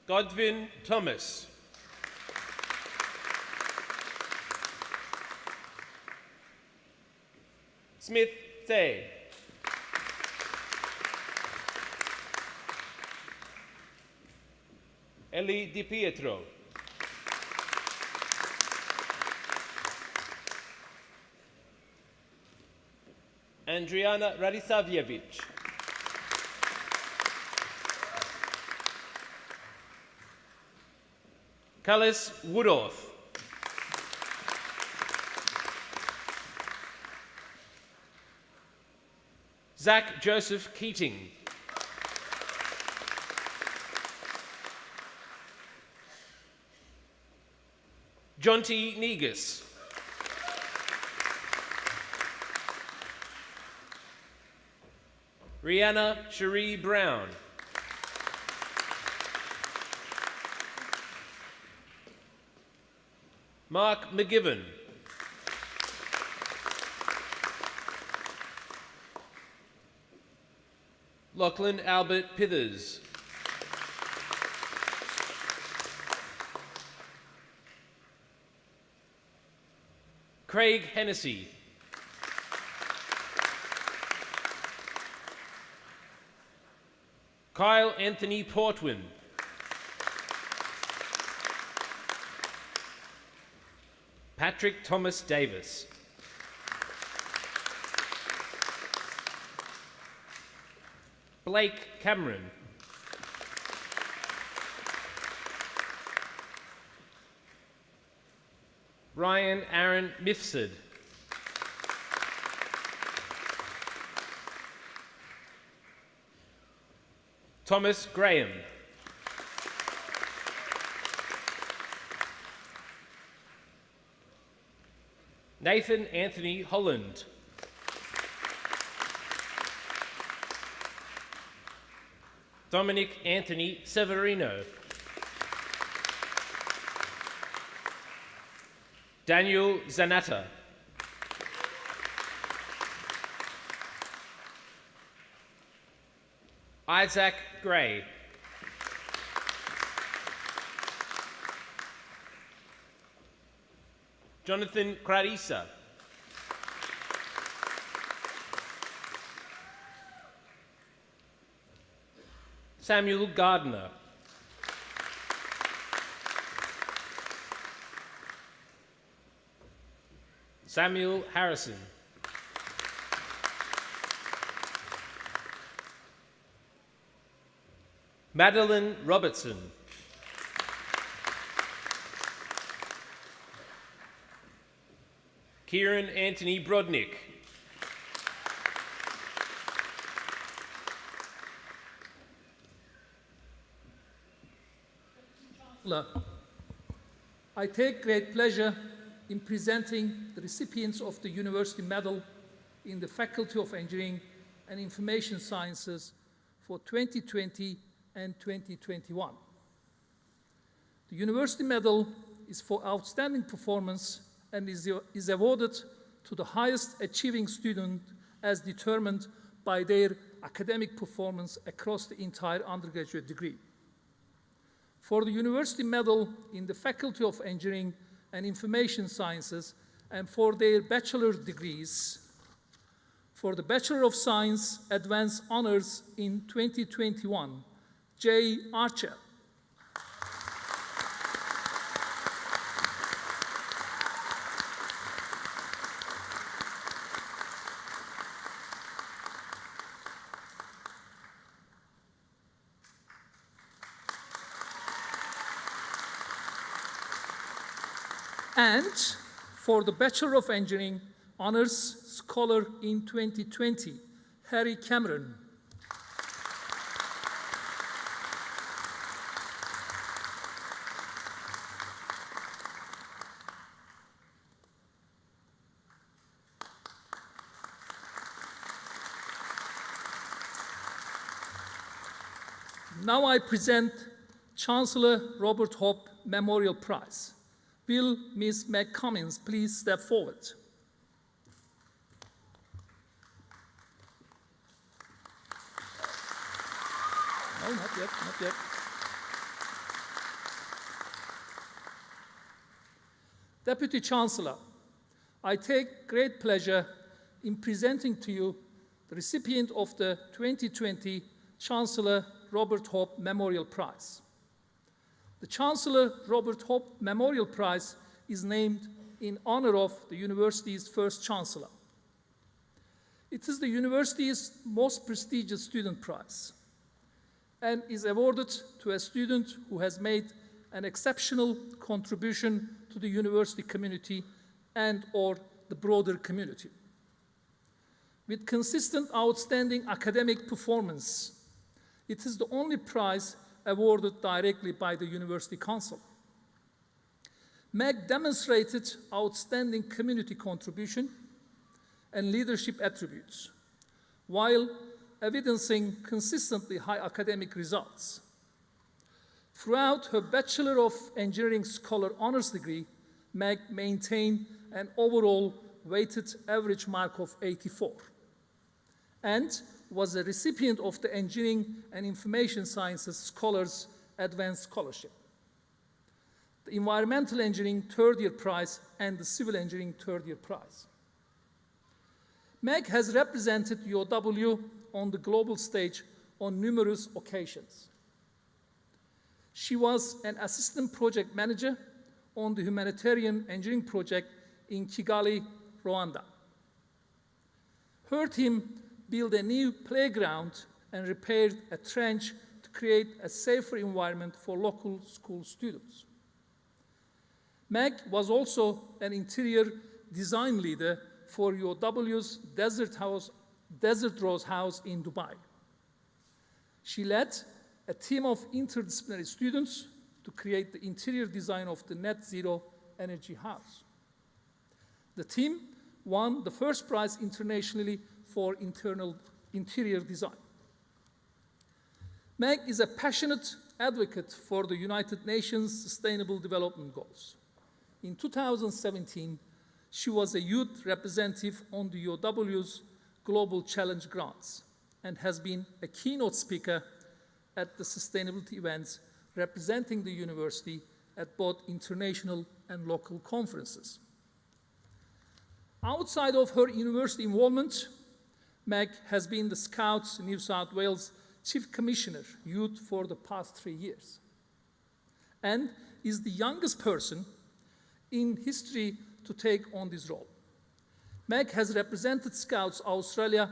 Godwin Thomas. Smith Tay. Ellie Di Pietro. Andriana Radisavljevic. Callis Woodorth. Zach Joseph Keating. Jonty Negus. Rihanna Cherie Brown. Mark McGibbon. Lachlan Albert Pithers. Craig Hennessy. Kyle Anthony Portwin. Patrick Thomas Davis. Blake Cameron. Ryan Aaron Mifsud. Thomas Graham. Nathan Anthony Holland. Dominic Anthony Severino. Daniel Zanatta. Isaac Gray. Jonathan Clarissa. Samuel Gardner. Samuel Harrison. Madeline Robertson. Kieran Anthony Brodnick. I take great pleasure in presenting the recipients of the University Medal in the Faculty of Engineering and Information Sciences for 2020 and 2021. The University Medal is for outstanding performance and is awarded to the highest achieving student as determined by their academic performance across the entire undergraduate degree. For the University Medal in the Faculty of Engineering and Information Sciences and for their bachelor degrees, for the Bachelor of Science Advanced Honors in 2021, Jay Archer. And for the Bachelor of Engineering Honors Scholar in 2020, Harry Cameron. Now I present Chancellor Robert Hope Memorial Prize. Will Ms. Meg Cummins please step forward? No, not yet, not yet. Deputy Chancellor, I take great pleasure in presenting to you the recipient of the 2020 Chancellor Robert Hope Memorial Prize. The Chancellor Robert Hope Memorial Prize is named in honor of the university's first Chancellor. It is the university's most prestigious student prize and is awarded to a student who has made an exceptional contribution to the university community and/or the broader community. With consistent outstanding academic performance, it is the only prize awarded directly by the University Council. Meg demonstrated outstanding community contribution and leadership attributes, while evidencing consistently high academic results. Throughout her Bachelor of Engineering Scholar Honors degree, Meg maintained an overall weighted average mark of 84 and was a recipient of the Engineering and Information Sciences Scholars Advanced Scholarship, the Environmental Engineering Third Year Prize, and the Civil Engineering Third Year Prize. Meg has represented UOW on the global stage on numerous occasions. She was an assistant project manager on the humanitarian engineering project in Kigali, Rwanda. Her team built a new playground and repaired a trench to create a safer environment for local school students. Meg was also an interior design leader for UOW's Desert Rose House in Dubai. She led a team of interdisciplinary students to create the interior design of the Net Zero Energy House. The team won the first prize internationally for interior design. Meg is a passionate advocate for the United Nations Sustainable Development Goals. In 2017, she was a youth representative on the UOW's Global Challenge Grants and has been a keynote speaker at the sustainability events representing the university at both international and local conferences. Outside of her university involvement, Meg has been the Scouts New South Wales Chief Commissioner Youth for the past 3 years and is the youngest person in history to take on this role. Meg has represented Scouts Australia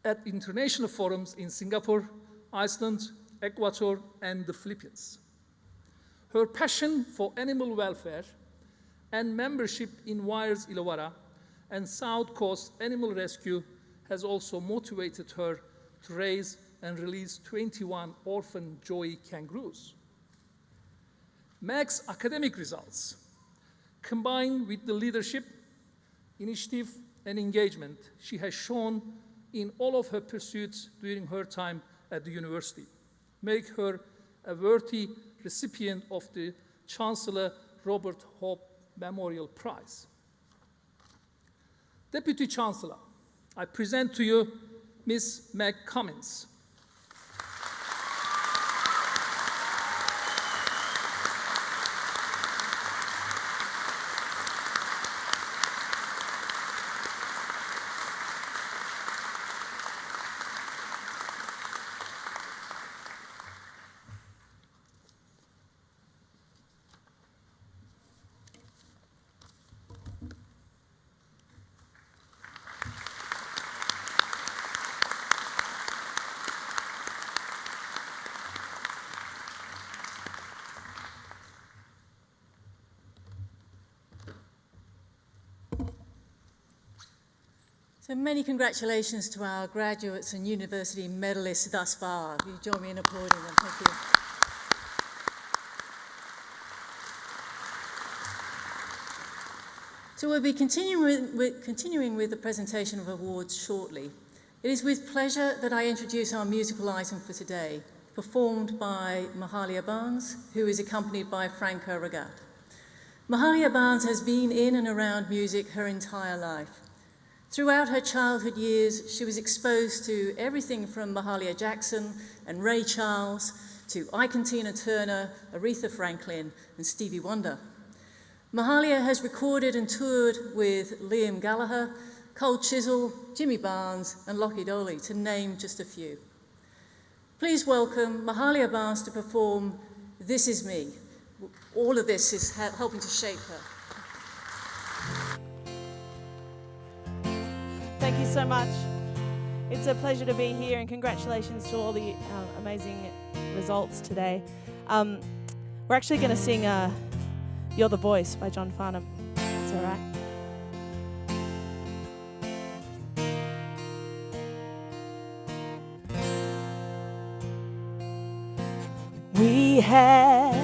at international forums in Singapore, Iceland, Ecuador, and the Philippines. Her passion for animal welfare and membership in WIRES Illawarra and South Coast Animal Rescue has also motivated her to raise and release 21 orphan joey kangaroos. Meg's academic results, combined with the leadership, initiative, and engagement she has shown in all of her pursuits during her time at the university, make her a worthy recipient of the Chancellor Robert Hope Memorial Prize. Deputy Chancellor, I present to you Ms. Meg Cummins. So many congratulations to our graduates and university medalists thus far. Will you join me in applauding them? Thank you. So we'll be continuing with the presentation of awards shortly. It is with pleasure that I introduce our musical item for today, performed by Mahalia Barnes, who is accompanied by Franco Regat. Mahalia Barnes has been in and around music her entire life. Throughout her childhood years, she was exposed to everything from Mahalia Jackson and Ray Charles to Ike Tina Turner, Aretha Franklin, and Stevie Wonder. Mahalia has recorded and toured with Liam Gallagher, Cole Chisel, Jimmy Barnes, and Lockie Doley, to name just a few. Please welcome Mahalia Barnes to perform This Is Me. All of this is helping to shape her. Thank you so much. It's a pleasure to be here, and congratulations to all the amazing results today. We're actually going to sing You're the Voice by John Farnham. It's all right. We had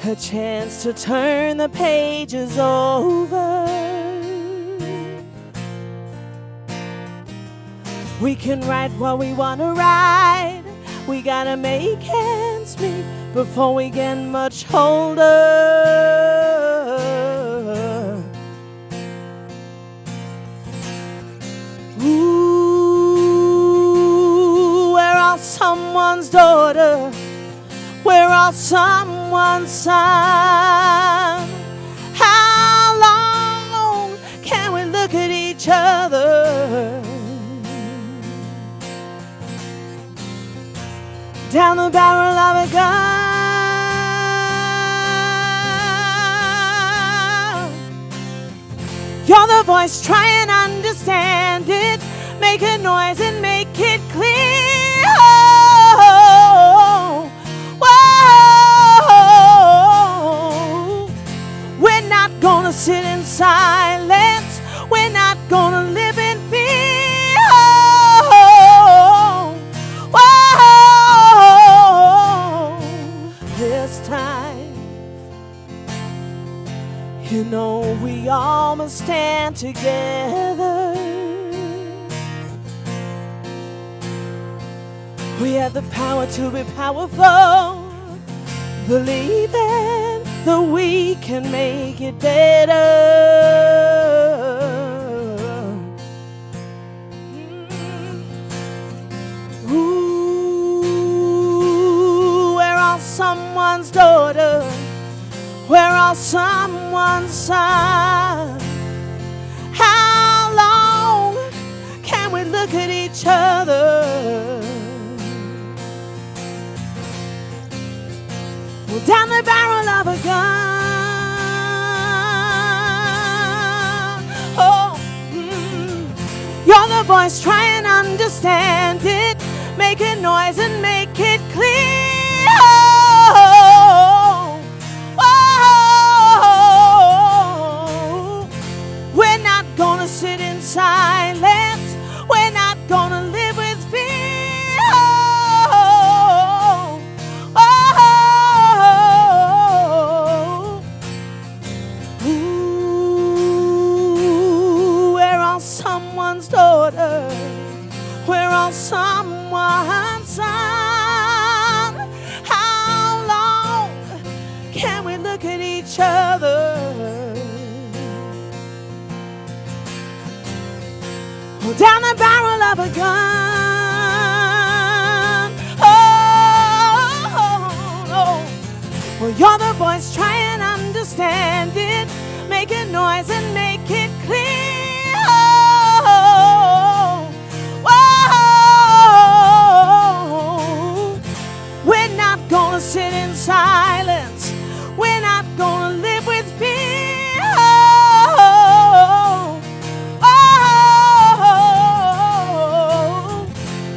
a chance to turn the pages over. We can write what we want to write. We gotta make ends meet before we get much older. Ooh, we're all someone's daughter. We're all someone's son. How long can we look at each other? Down the barrel of a gun. You're the voice, try and understand it. Make a noise and make it clear. Oh, whoa. together. We have the power to be powerful, believing that we can make it better. Ooh, we're all someone's daughter. We're all someone's son. How long can we look at each other? Pull down the barrel of a gun. Oh, you're the voice, try and understand it. Make a noise and make it clear. Oh, we're not gonna sit in silence. We're not gonna live with fear. Ooh, we're all someone's daughter. We're all someone's son. How long can we look at each other? Hold down the barrel of a gun. Oh, well, you're the voice, try and understand it. Make a noise and make it clear. We're not gonna sit in silence. We're not gonna live with fear.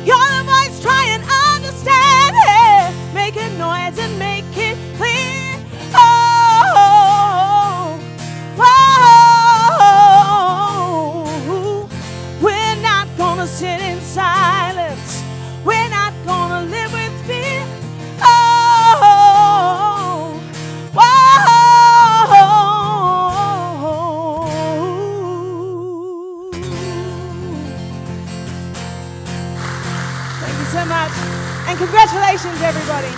You're the voice, try and understand it. Make a noise and make it clear. We're not gonna sit in silence. We're not gonna live with fear. Thank you so much. And congratulations, everybody.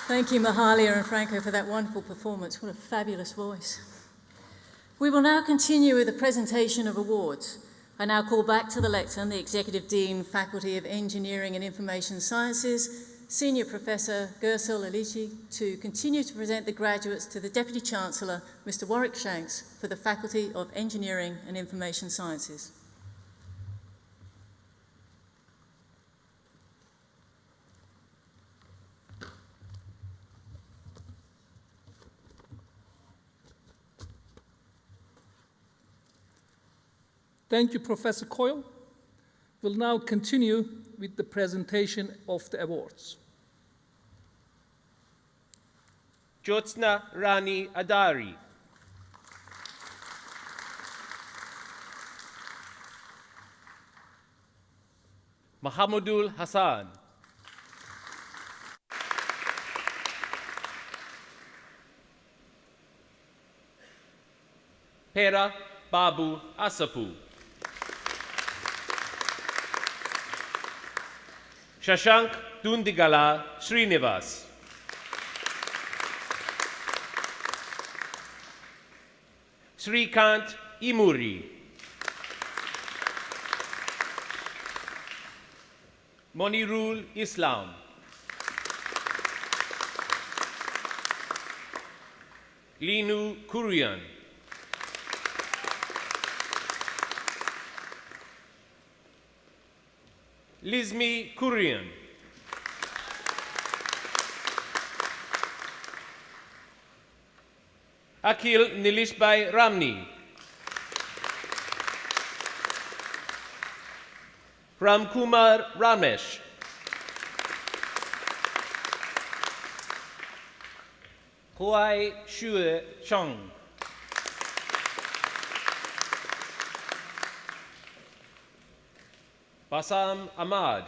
Thank you, Mahalia and Franco, for that wonderful performance. What a fabulous voice. We will now continue with the presentation of awards. I now call back to the lectern the Executive Dean, Faculty of Engineering and Information Sciences, Senior Professor Gursel Alici, to continue to present the graduates to the Deputy Chancellor, Mr. Warwick Shanks, for the Faculty of Engineering and Information Sciences. Thank you, Professor Coyle. We'll now continue with the presentation of the awards. Jyotsna Rani Adari. Mahamudul Hassan. Pera Babu Asapu. Shashank Dundigala Srinivas. Srikant Imuri. Monirul Islam. Linu Kurian. Lizmi Kurian. Akhil Nilishbhai Ramni. Ramkumar Ramesh. Huai Shue Chong. Basam Ahmad.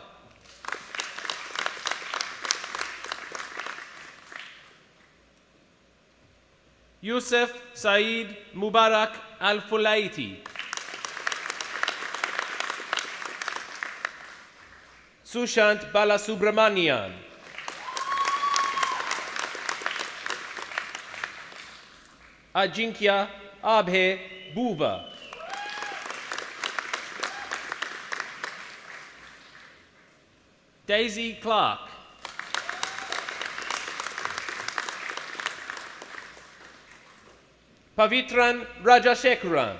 Yusuf Saeed Mubarak Al-Fulaiti. Sushant Balasubramanian. Ajinkya Abhe Buva. Daisy Clark. Pavitran Rajashekaran.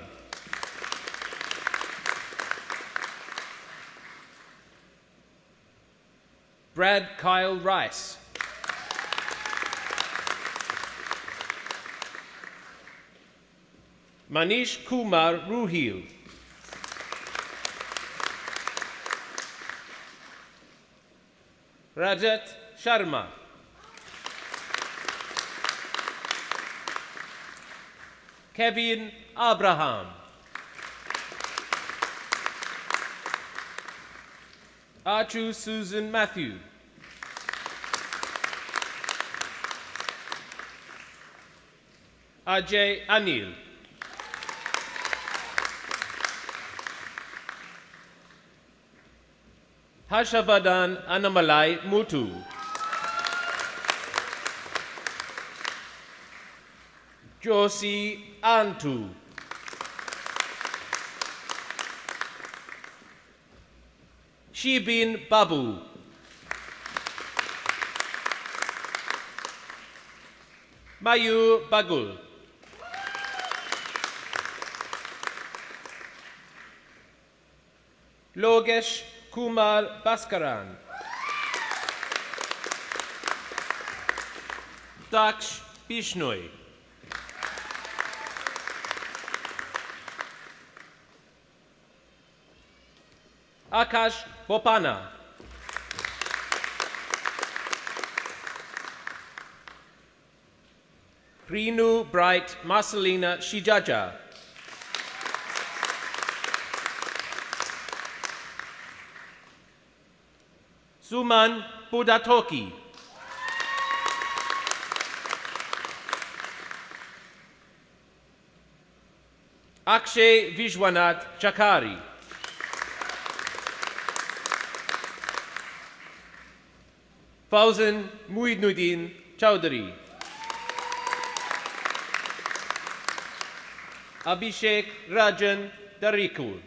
Brad Kyle Rice. Manish Kumar Ruhil. Rajat Sharma. Kevin Abraham. Archu Susan Matthew. Ajay Anil. Harshavardhan Anamalai Mutu. Josie Antu. Shibin Babu. Mayu Bagul. Logesh Kumar Baskaran. Daksh Bishnoi. Akash Bopana. Renu Bright Marcelina Shijaja. Suman Budatoki. Akshay Vishwanath Chakari. Fauzan Muinuddin Chowdhury. Abhishek Rajan Darikul.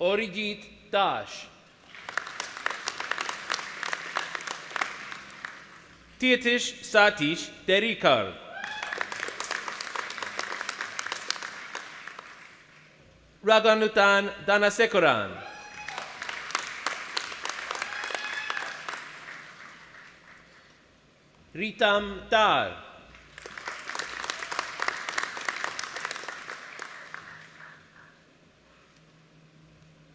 Orijit Dash. Tirtish Satish Derikar. Raganutan Danasekoran. Ritam Dar.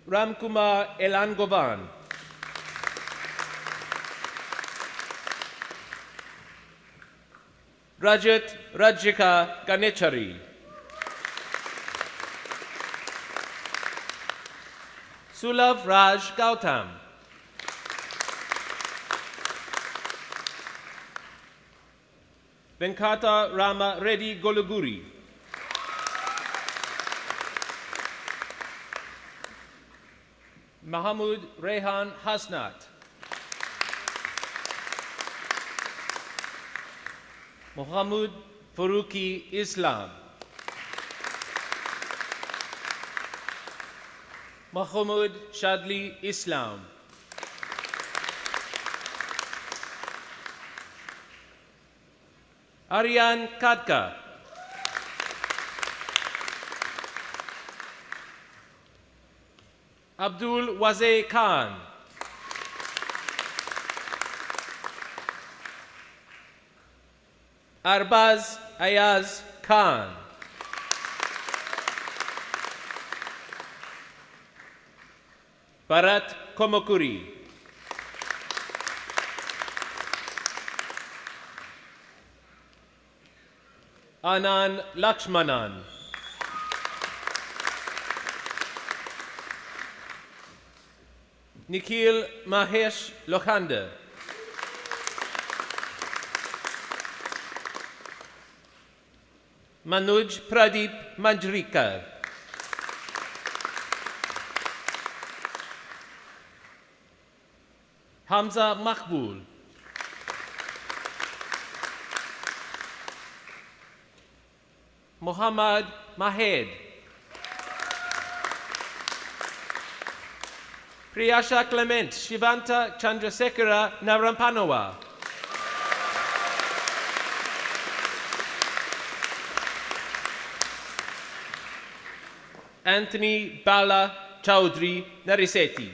Ramkumar Elangovan. Rajat Rajika Ganechari. Sulav Raj Gautam. Venkata Rama Reddy Goluguri. Mahamud Rehan Hasnat. Muhammad Faruqi Islam. Mahmoud Shadli Islam. Aryan Kadka. Abdul Wazir Khan. Arbaz Ayaz Khan. Bharat Komokuri. Anand Lakshmanan. Nikhil Mahesh Lokhanda. Manuj Pradeep Manjrikar. Hamza Makbul. Muhammad Mahed. Priyasha Clement Shivanta Chandrasekhara Narampanawa. Anthony Bala Chaudhry Nariseti.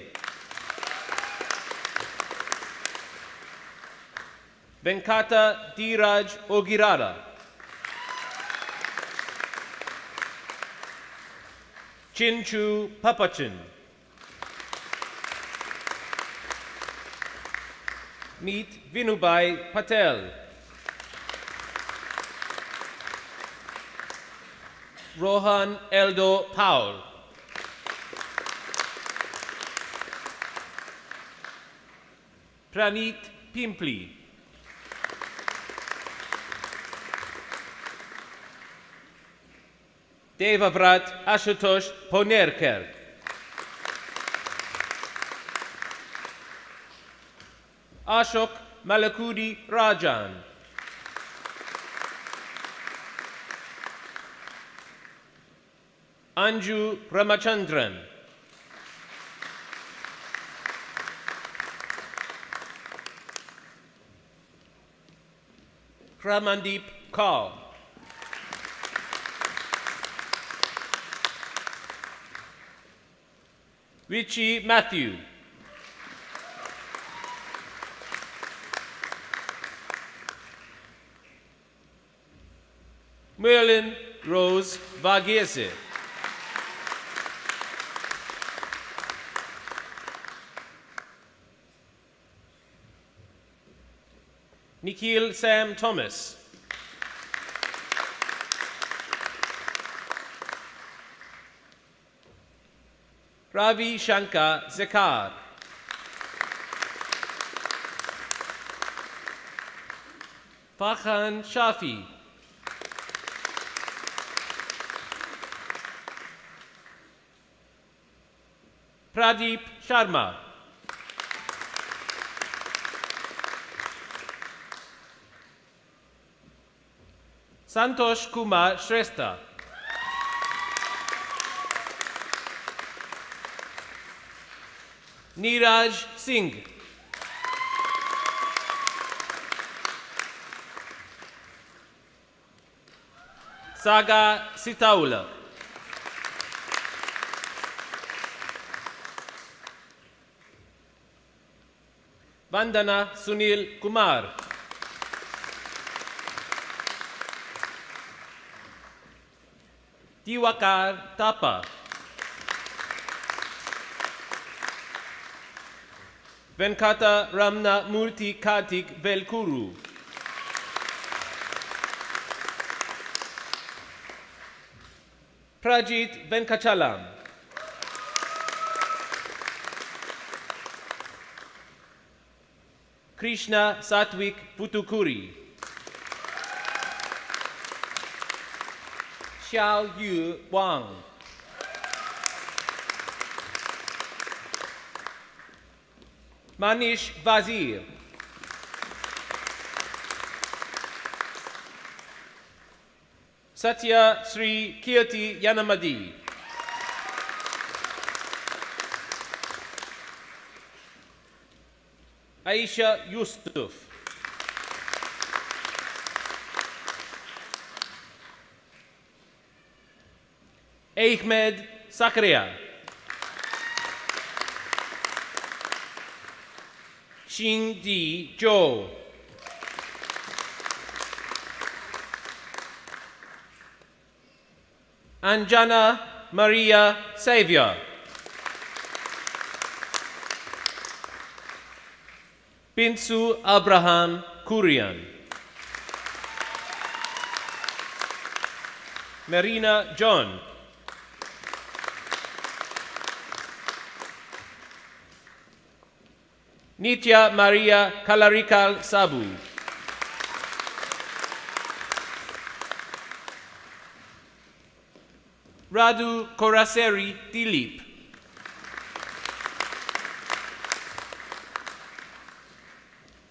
Venkata Dheeraj Ogirada. Chinchu Papachin. Meet Vinubai Patel. Rohan Eldo Paul. Praneet Pimpli. Devavrat Ashutosh Ponerker. Ashok Malakudi Rajan. Anju Ramachandran. Ramandeep Kaur. Richie Matthew. Merlin Rose Varghese. Nikhil Sam Thomas. Ravi Shankar Zekar. Farhan Shafi. Pradeep Sharma. Santosh Kumar Shrestha. Neeraj Singh. Saga Sitaula. Vandana Sunil Kumar. Diwakar Tapa. Venkata Ramna Murthy Kartik Velkuru. Prajit Venkachalam. Krishna Satvik Putukuri. Xiao Yu Wang. Manish Vazir. Satya Sri Kirti Yanamadi. Aisha Yusuf. Ahmed Sakaria. Xin Di Zhou. Anjana Maria Savior. Pinsu Abraham Kurian. Marina John. Nitya Maria Kalarikal Sabu. Radu Koraseri Dilip.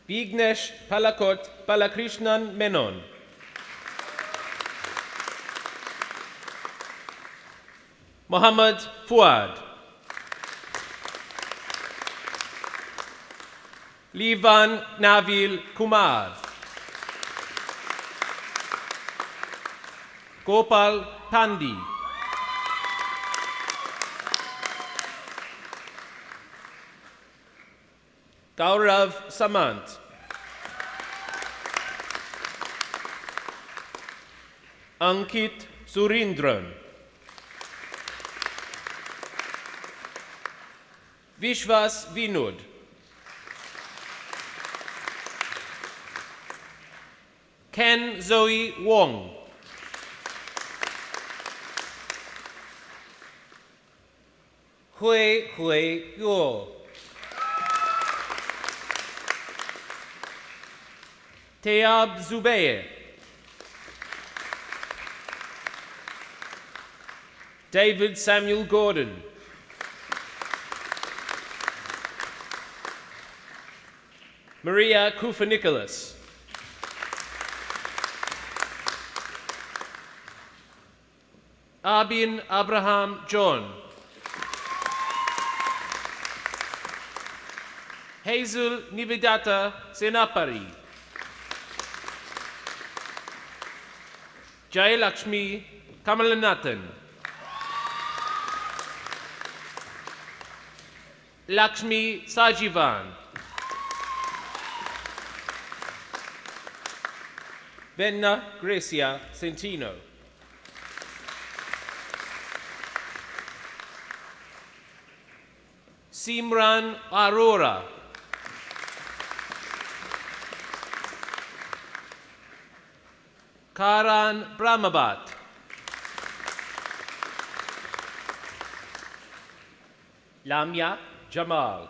Vignesh Palakot Balakrishnan Menon. Muhammad Fuad. Livan Navil Kumar. Gopal Pandi. Gaurav Samant. Ankit Surindran. Vishwas Vinod. Ken Zoe Wong. Hui Hui Yuo. Teab Zubeye. David Samuel Gordon. Maria Kufa Nicholas. Abin Abraham John. Hazel Nivedata Senapari. Jay Lakshmi Kamalanathan. Lakshmi Sajivan. Venna Gracia Centino. Simran Arora. Karan Brahmabat. Lamia Jamal.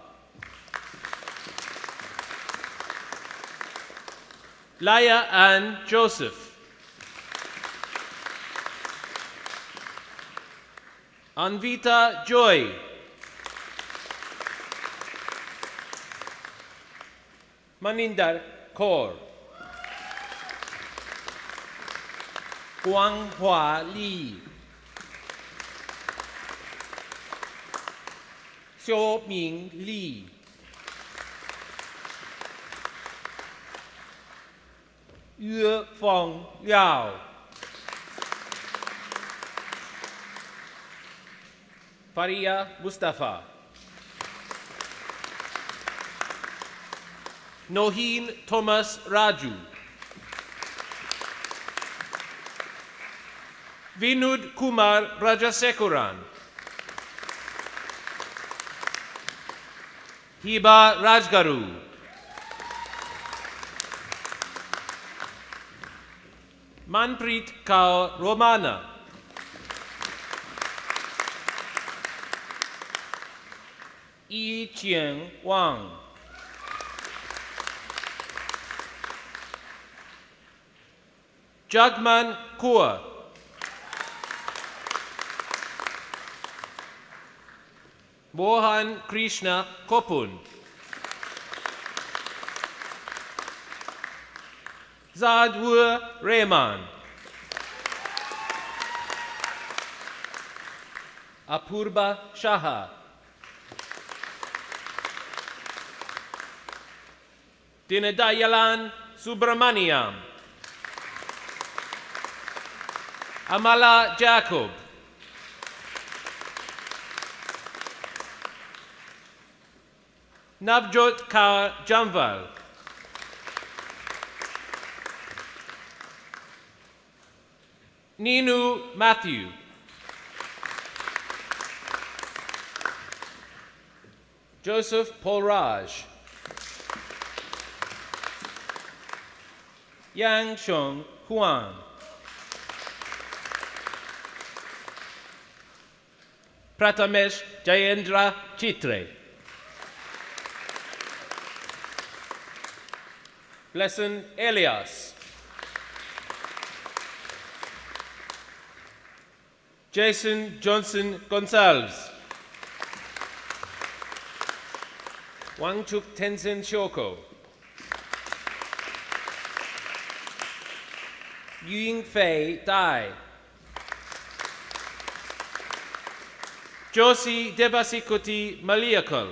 Laya Ann Joseph. Anvita Joy. Maninder Kaur. Huang Hua Li. Xiao Ming Li. Yue Fong Liao. Faria Mustafa. Noheen Thomas Raju. Vinud Kumar Rajasekuran. Hiba Rajgaru. Manpreet Kaur Romana. Yi Qian Wang. Jagman Kaur. Mohan Krishna Kopun. Zadwur Rehman. Apurba Shaha. Dinadayalan Subramaniam. Amala Jacob. Navjot Kaur Jamval. Ninu Matthew. Joseph Paul Raj. Yang Sheng Huang. Pratamesh Jayendra Chitre. Blessing Elias. Jason Johnson Gonçalves. Wangchuk Tenzin Shoko. Ying-Fei Dai. Josie Devasikuti Maliakul.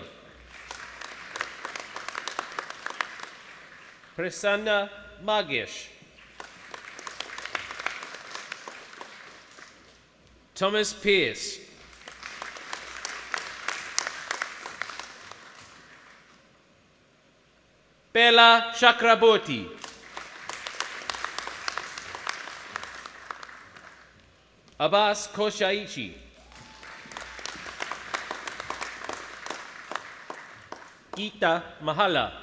Prasanna Magish. Thomas Pierce. Bella Chakraborty. Abbas Koshaichi. Gita Mahala.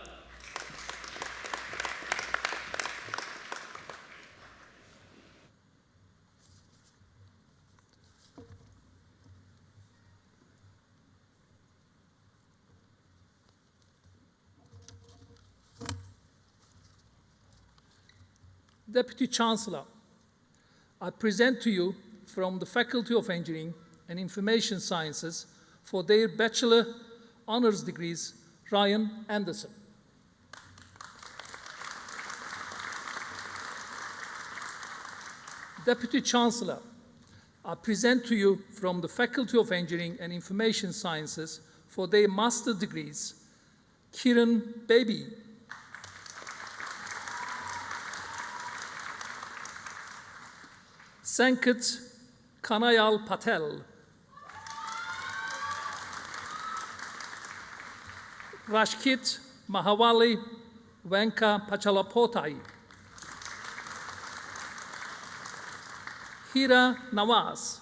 Deputy Chancellor, I present to you from the Faculty of Engineering and Information Sciences for their Bachelor Honours degrees, Ryan Anderson. Deputy Chancellor, I present to you from the Faculty of Engineering and Information Sciences for their Master degrees, Kiran Baby. Sanket Kanayal Patel. Rashkit Mahawali Venka Pachalapotai. Hira Nawaz.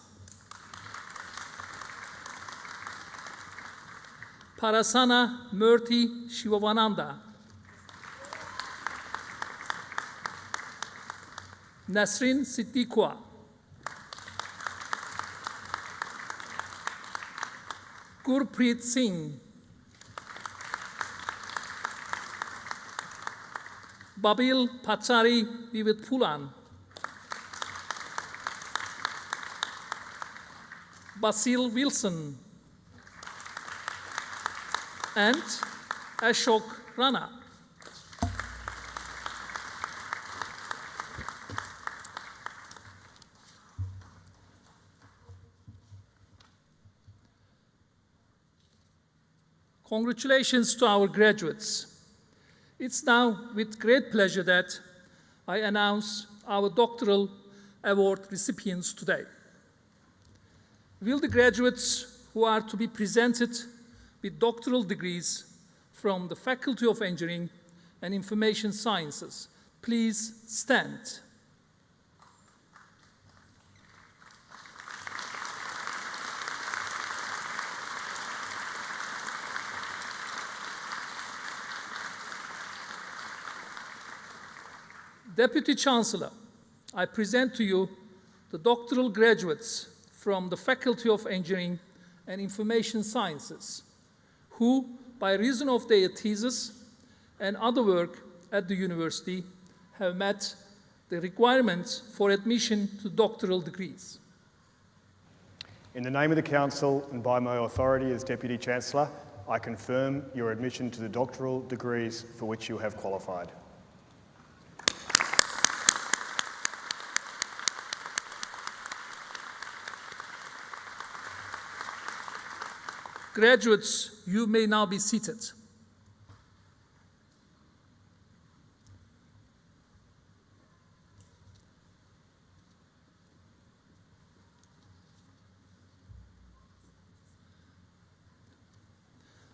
Parasana Murthy Shivavananda. Nasrin Siddiqua. Gurpreet Singh. Babil Pachari Vividpulan. Basil Wilson. And Ashok Rana. Congratulations to our graduates. It's now with great pleasure that I announce our doctoral award recipients today. Will the graduates who are to be presented with doctoral degrees from the Faculty of Engineering and Information Sciences please stand? Deputy Chancellor, I present to you the doctoral graduates from the Faculty of Engineering and Information Sciences, who, by reason of their thesis and other work at the university, have met the requirements for admission to doctoral degrees. In the name of the Council and by my authority as Deputy Chancellor, I confirm your admission to the doctoral degrees for which you have qualified. Graduates, you may now be seated.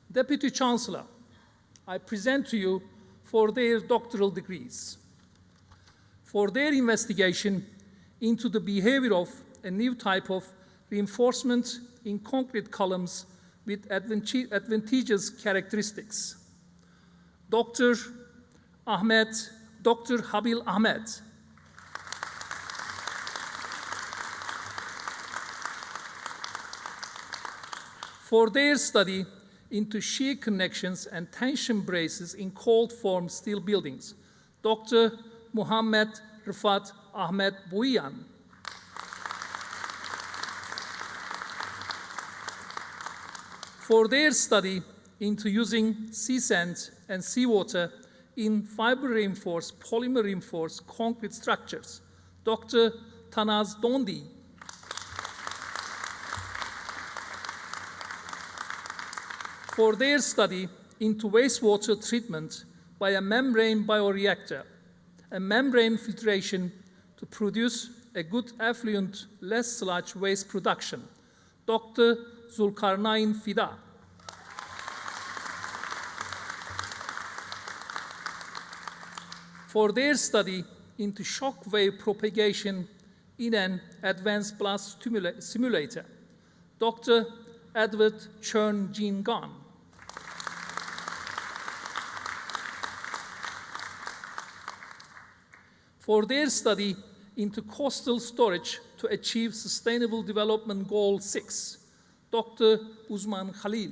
Deputy Chancellor, I present to you for their doctoral degrees, for their investigation into the behavior of a new type of reinforcement in concrete columns with advantageous characteristics. Dr. Habil Ahmed. For their study into shear connections and tension braces in cold-form steel buildings, Dr. Muhammad Rifat Ahmed Bouyan. for their study into using sea sand and seawater in fiber-reinforced, polymer-reinforced concrete structures, Dr. Tanaz Dondi. For their study into wastewater treatment by a membrane bioreactor, a membrane filtration to produce a good effluent, less sludge waste production, Dr. Zulkarnain Fida. For their study into shock wave propagation in an advanced blast simulator, Dr. Edward Chern Jin Gan. For their study into coastal storage to achieve Sustainable Development Goal 6, Dr. Uzman Khalil.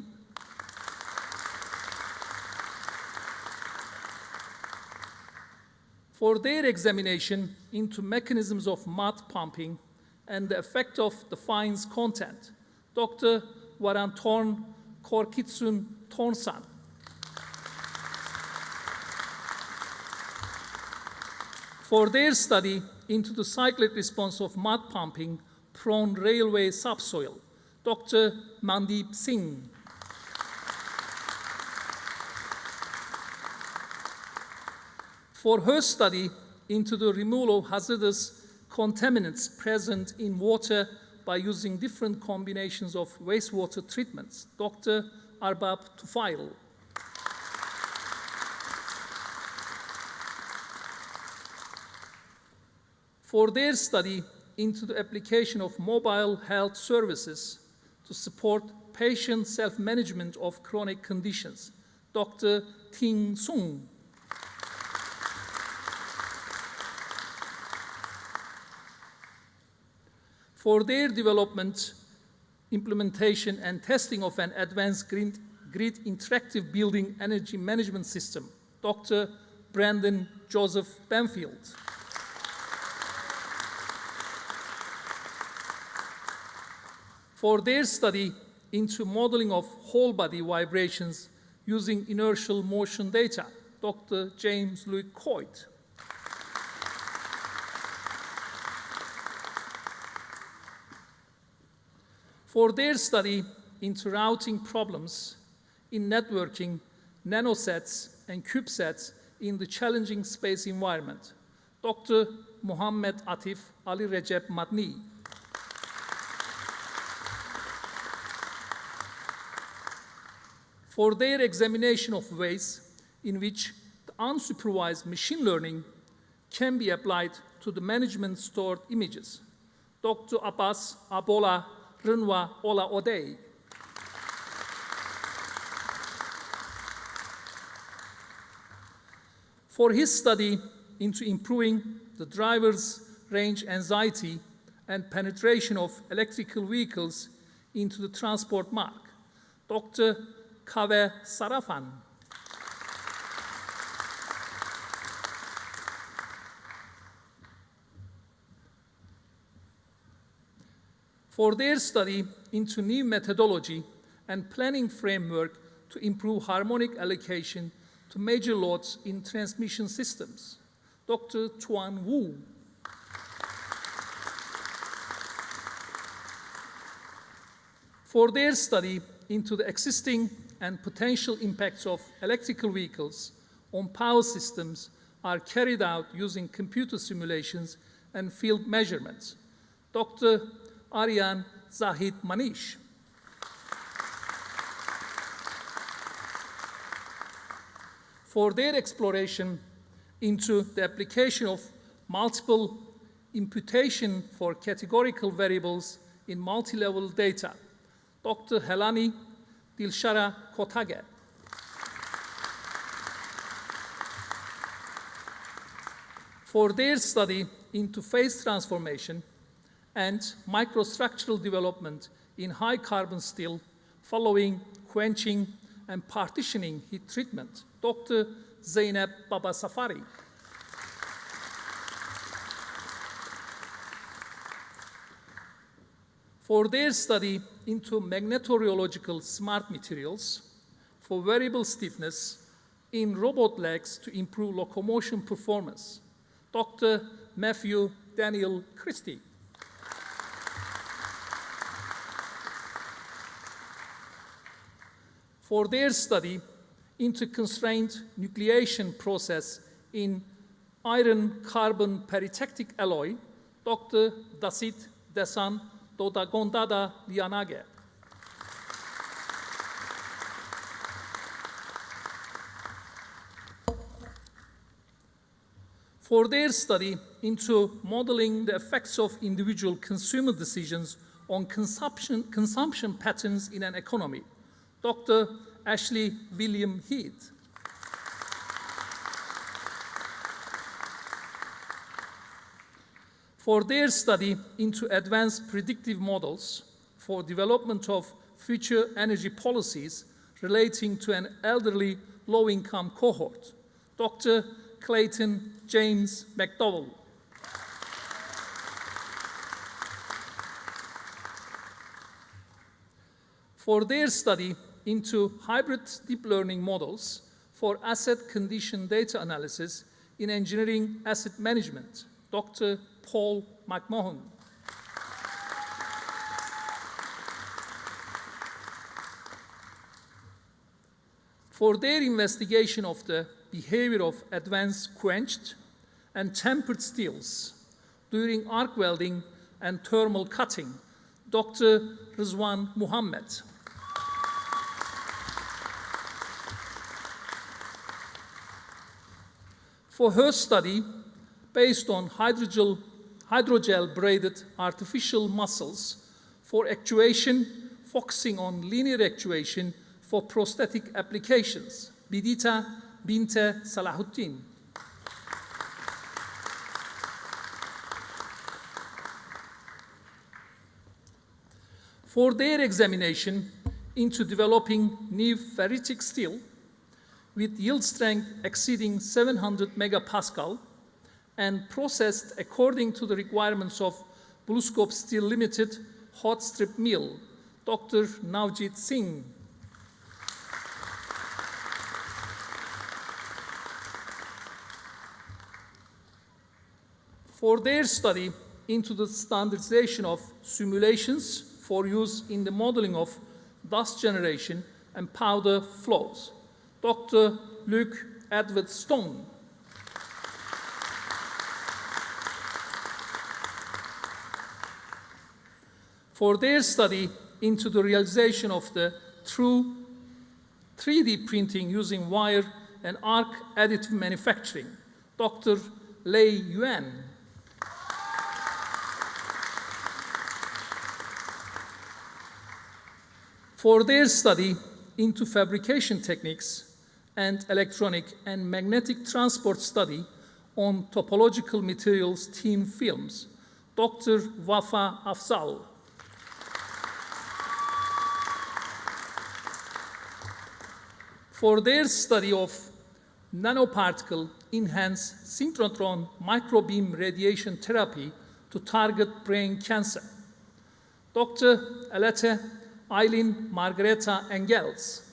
For their examination into mechanisms of mud pumping and the effect of the fines content, Dr. Warantorn Korkitsun Tornsan. For their study into the cyclic response of mud pumping prone railway subsoil, Dr. Mandeep Singh. For her study into the removal of hazardous contaminants present in water by using different combinations of wastewater treatments, Dr. Arbab Tufail. For their study into the application of mobile health services to support patient self-management of chronic conditions, Dr. Ting Sung. For their development, implementation, and testing of an advanced grid interactive building energy management system, Dr. Brandon Joseph Banfield. For their study into modeling of whole body vibrations using inertial motion data, Dr. James Louis Coit. For their study into routing problems in networking, nanosets, and CubeSats in the challenging space environment, Dr. Muhammad Atif Ali Recep Madni. For their examination of ways in which the unsupervised machine learning can be applied to the management stored images, Dr. Abbas Abola Renwa Ola Odey. For his study into improving the driver's range anxiety and penetration of electrical vehicles into the transport market, Dr. Kaveh Sarafan. For their study into new methodology and planning framework to improve harmonic allocation to major loads in transmission systems, Dr. Chuan Wu. For their study into the existing and potential impacts of electrical vehicles on power systems are carried out using computer simulations and field measurements, Dr. Aryan Zahid Manish. For their exploration into the application of multiple imputation for categorical variables in multi-level data, Dr. Helani Dilshara Kotage. For their study into phase transformation and microstructural development in high carbon steel following quenching and partitioning heat treatment, Dr. Zeynep Baba Safari. for their study into magnetorheological smart materials for variable stiffness in robot legs to improve locomotion performance, Dr. Matthew Daniel Christie. For their study into constrained nucleation process in iron-carbon peritectic alloy, Dr. Dasit Desan Dodagondada Lianage. For their study into modeling the effects of individual consumer decisions on consumption patterns in an economy, Dr. Ashley William Heath. For their study into advanced predictive models for development of future energy policies relating to an elderly low-income cohort, Dr. Clayton James McDowell. For their study into hybrid deep learning models for asset condition data analysis in engineering asset management, Dr. Paul McMahon. For their investigation of the behavior of advanced quenched and tempered steels during arc welding and thermal cutting, Dr. Rizwan Muhammad. For her study, based on hydrogel braided artificial muscles for actuation, focusing on linear actuation for prosthetic applications, Bidita Binte Salahuddin. For their examination into developing new ferritic steel with yield strength exceeding 700 megapascal and processed according to the requirements of BlueScope Steel Limited hot strip mill, Dr. Navjit Singh. For their study into the standardization of simulations for use in the modeling of dust generation and powder flows, Dr. Luke Edward Stone. For their study into the realization of the true 3D printing using wire and arc additive manufacturing, Dr. Lei Yuan. For their study into fabrication techniques and electronic and magnetic transport study on topological materials thin films, Dr. Wafa Afzal. For their study of nanoparticle enhanced synchrotron microbeam radiation therapy to target brain cancer, Dr. Alette Eileen Margareta Engels.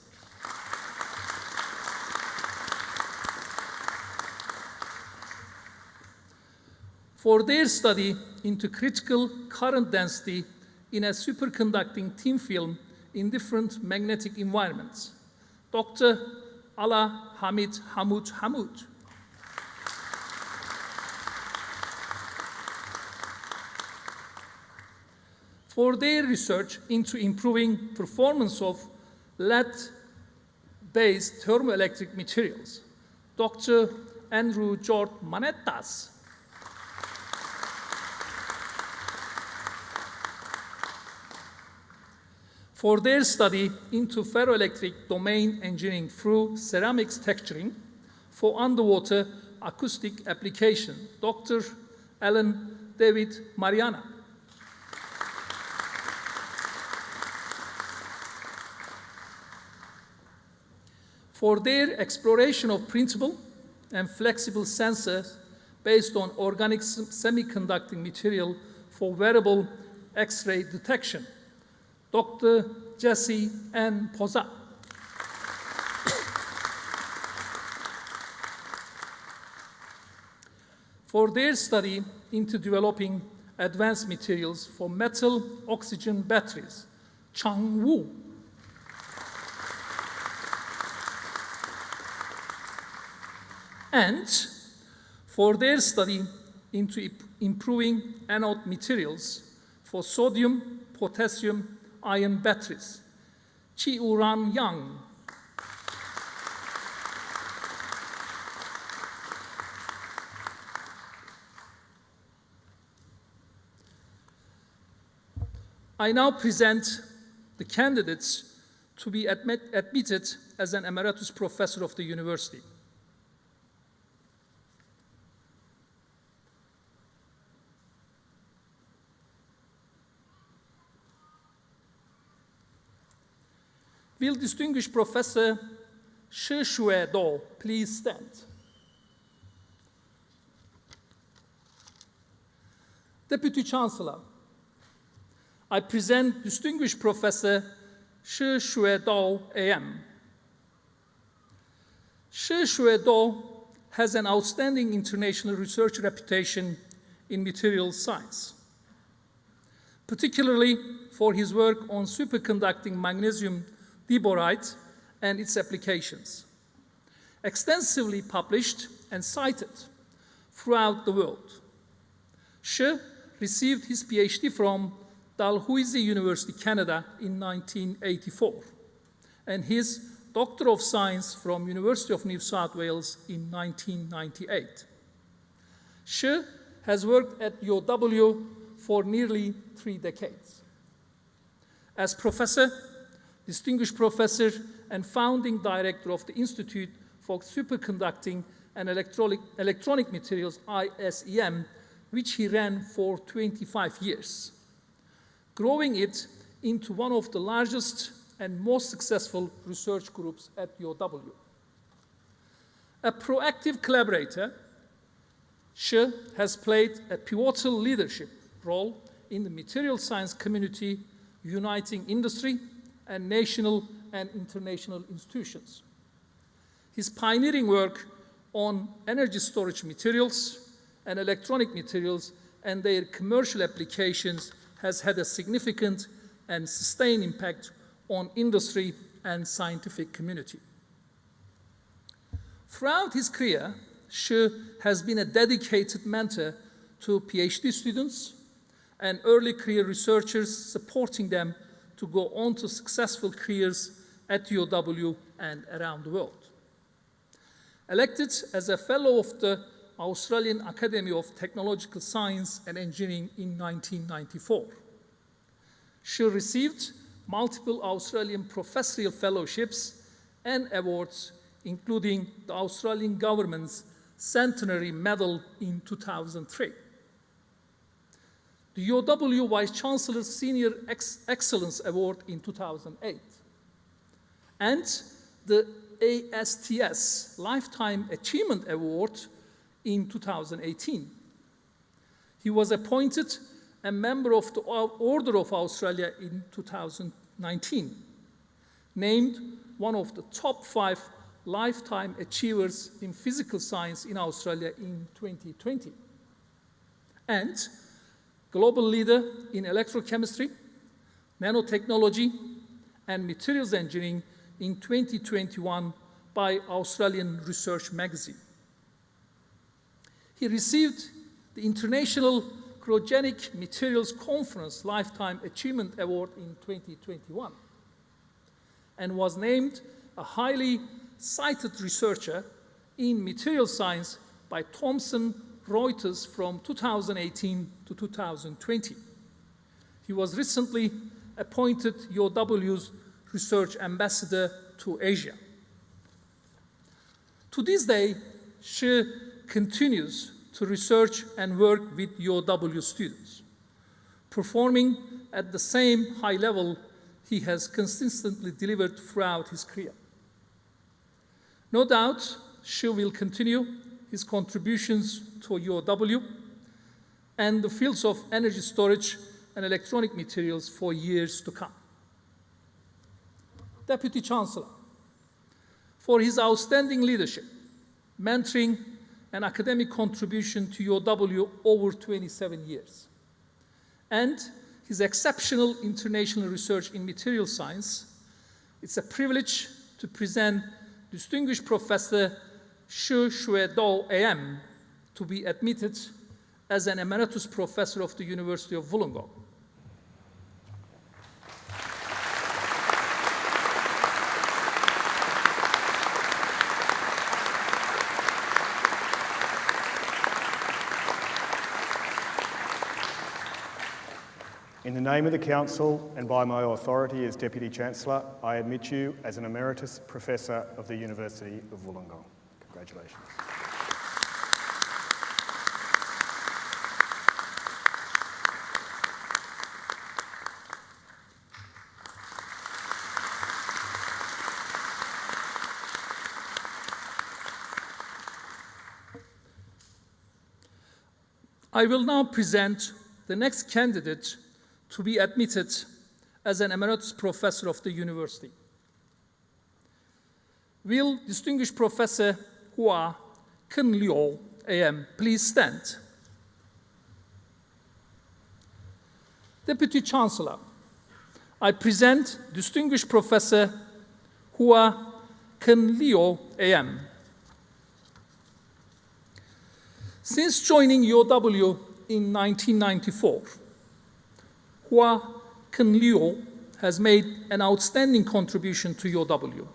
For their study into critical current density in a superconducting thin film in different magnetic environments, Dr. Ala Hamid Hamoud. For their research into improving performance of lead-based thermoelectric materials, Dr. Andrew George Manettas. For their study into ferroelectric domain engineering through ceramics texturing for underwater acoustic application, Dr. Alan David Mariana. For their exploration of printable and flexible sensors based on organic semiconducting material for wearable X-ray detection, Dr. Jesse N. Poza. For their study into developing advanced materials for metal oxygen batteries, Chang Wu. And for their study into improving anode materials for sodium, potassium, ion batteries, Chi Uran Yang. I now present the candidates to be admitted as an emeritus professor of the university. Will distinguished Professor Shi Shue Do please stand? Deputy Chancellor, I present distinguished Professor Shi Shue Do AM. Shi Shue Do has an outstanding international research reputation in materials science, particularly for his work on superconducting magnesium diboride and its applications, extensively published and cited throughout the world. Shi received his PhD from Dalhousie University, Canada in 1984, and his Doctor of Science from University of New South Wales in 1998. Shi has worked at UOW for nearly 3 decades. As professor, distinguished professor, and founding director of the Institute for Superconducting and Electronic Materials, ISEM, which he ran for 25 years, growing it into one of the largest and most successful research groups at UOW. A proactive collaborator, Shi has played a pivotal leadership role in the material science community, uniting industry and national and international institutions. His pioneering work on energy storage materials and electronic materials and their commercial applications has had a significant and sustained impact on industry and scientific community. Throughout his career, Shi has been a dedicated mentor to PhD students and early career researchers, supporting them to go on to successful careers at UOW and around the world. Elected as a fellow of the Australian Academy of Technological Science and Engineering in 1994, Shi received multiple Australian professorial fellowships and awards, including the Australian government's Centenary Medal in 2003. The UOW Vice Chancellor's Senior Excellence Award in 2008, and the ASTS Lifetime Achievement Award in 2018. He was appointed a member of the Order of Australia in 2019, named one of the top 5 lifetime achievers in physical science in Australia in 2020, and global leader in electrochemistry, nanotechnology, and materials engineering in 2021 by Australian Research Magazine. He received the International Cryogenic Materials Conference Lifetime Achievement Award in 2021 and was named a highly cited researcher in material science by Thomson Reuters from 2018 to 2020. He was recently appointed UOW's Research Ambassador to Asia. To this day, Shi continues to research and work with UOW students, performing at the same high level he has consistently delivered throughout his career. No doubt, Shi will continue his contributions to UOW and the fields of energy storage and electronic materials for years to come. Deputy Chancellor, for his outstanding leadership, mentoring, and academic contribution to UOW over 27 years, and his exceptional international research in material science, it's a privilege to present Distinguished Professor Shi Xuedou AM to be admitted as an Emeritus Professor of the University of Wollongong. In the name of the Council and by my authority as Deputy Chancellor, I admit you as an Emeritus Professor of the University of Wollongong. Congratulations. I will now present the next candidate to be admitted as an Emeritus Professor of the University. Will Distinguished Professor Hua Ken-Liu, AM, please stand? Deputy Chancellor, I present Distinguished Professor Hua Ken-Liu, AM. Since joining UOW in 1994, Hua Ken-Liu has made an outstanding contribution to UOW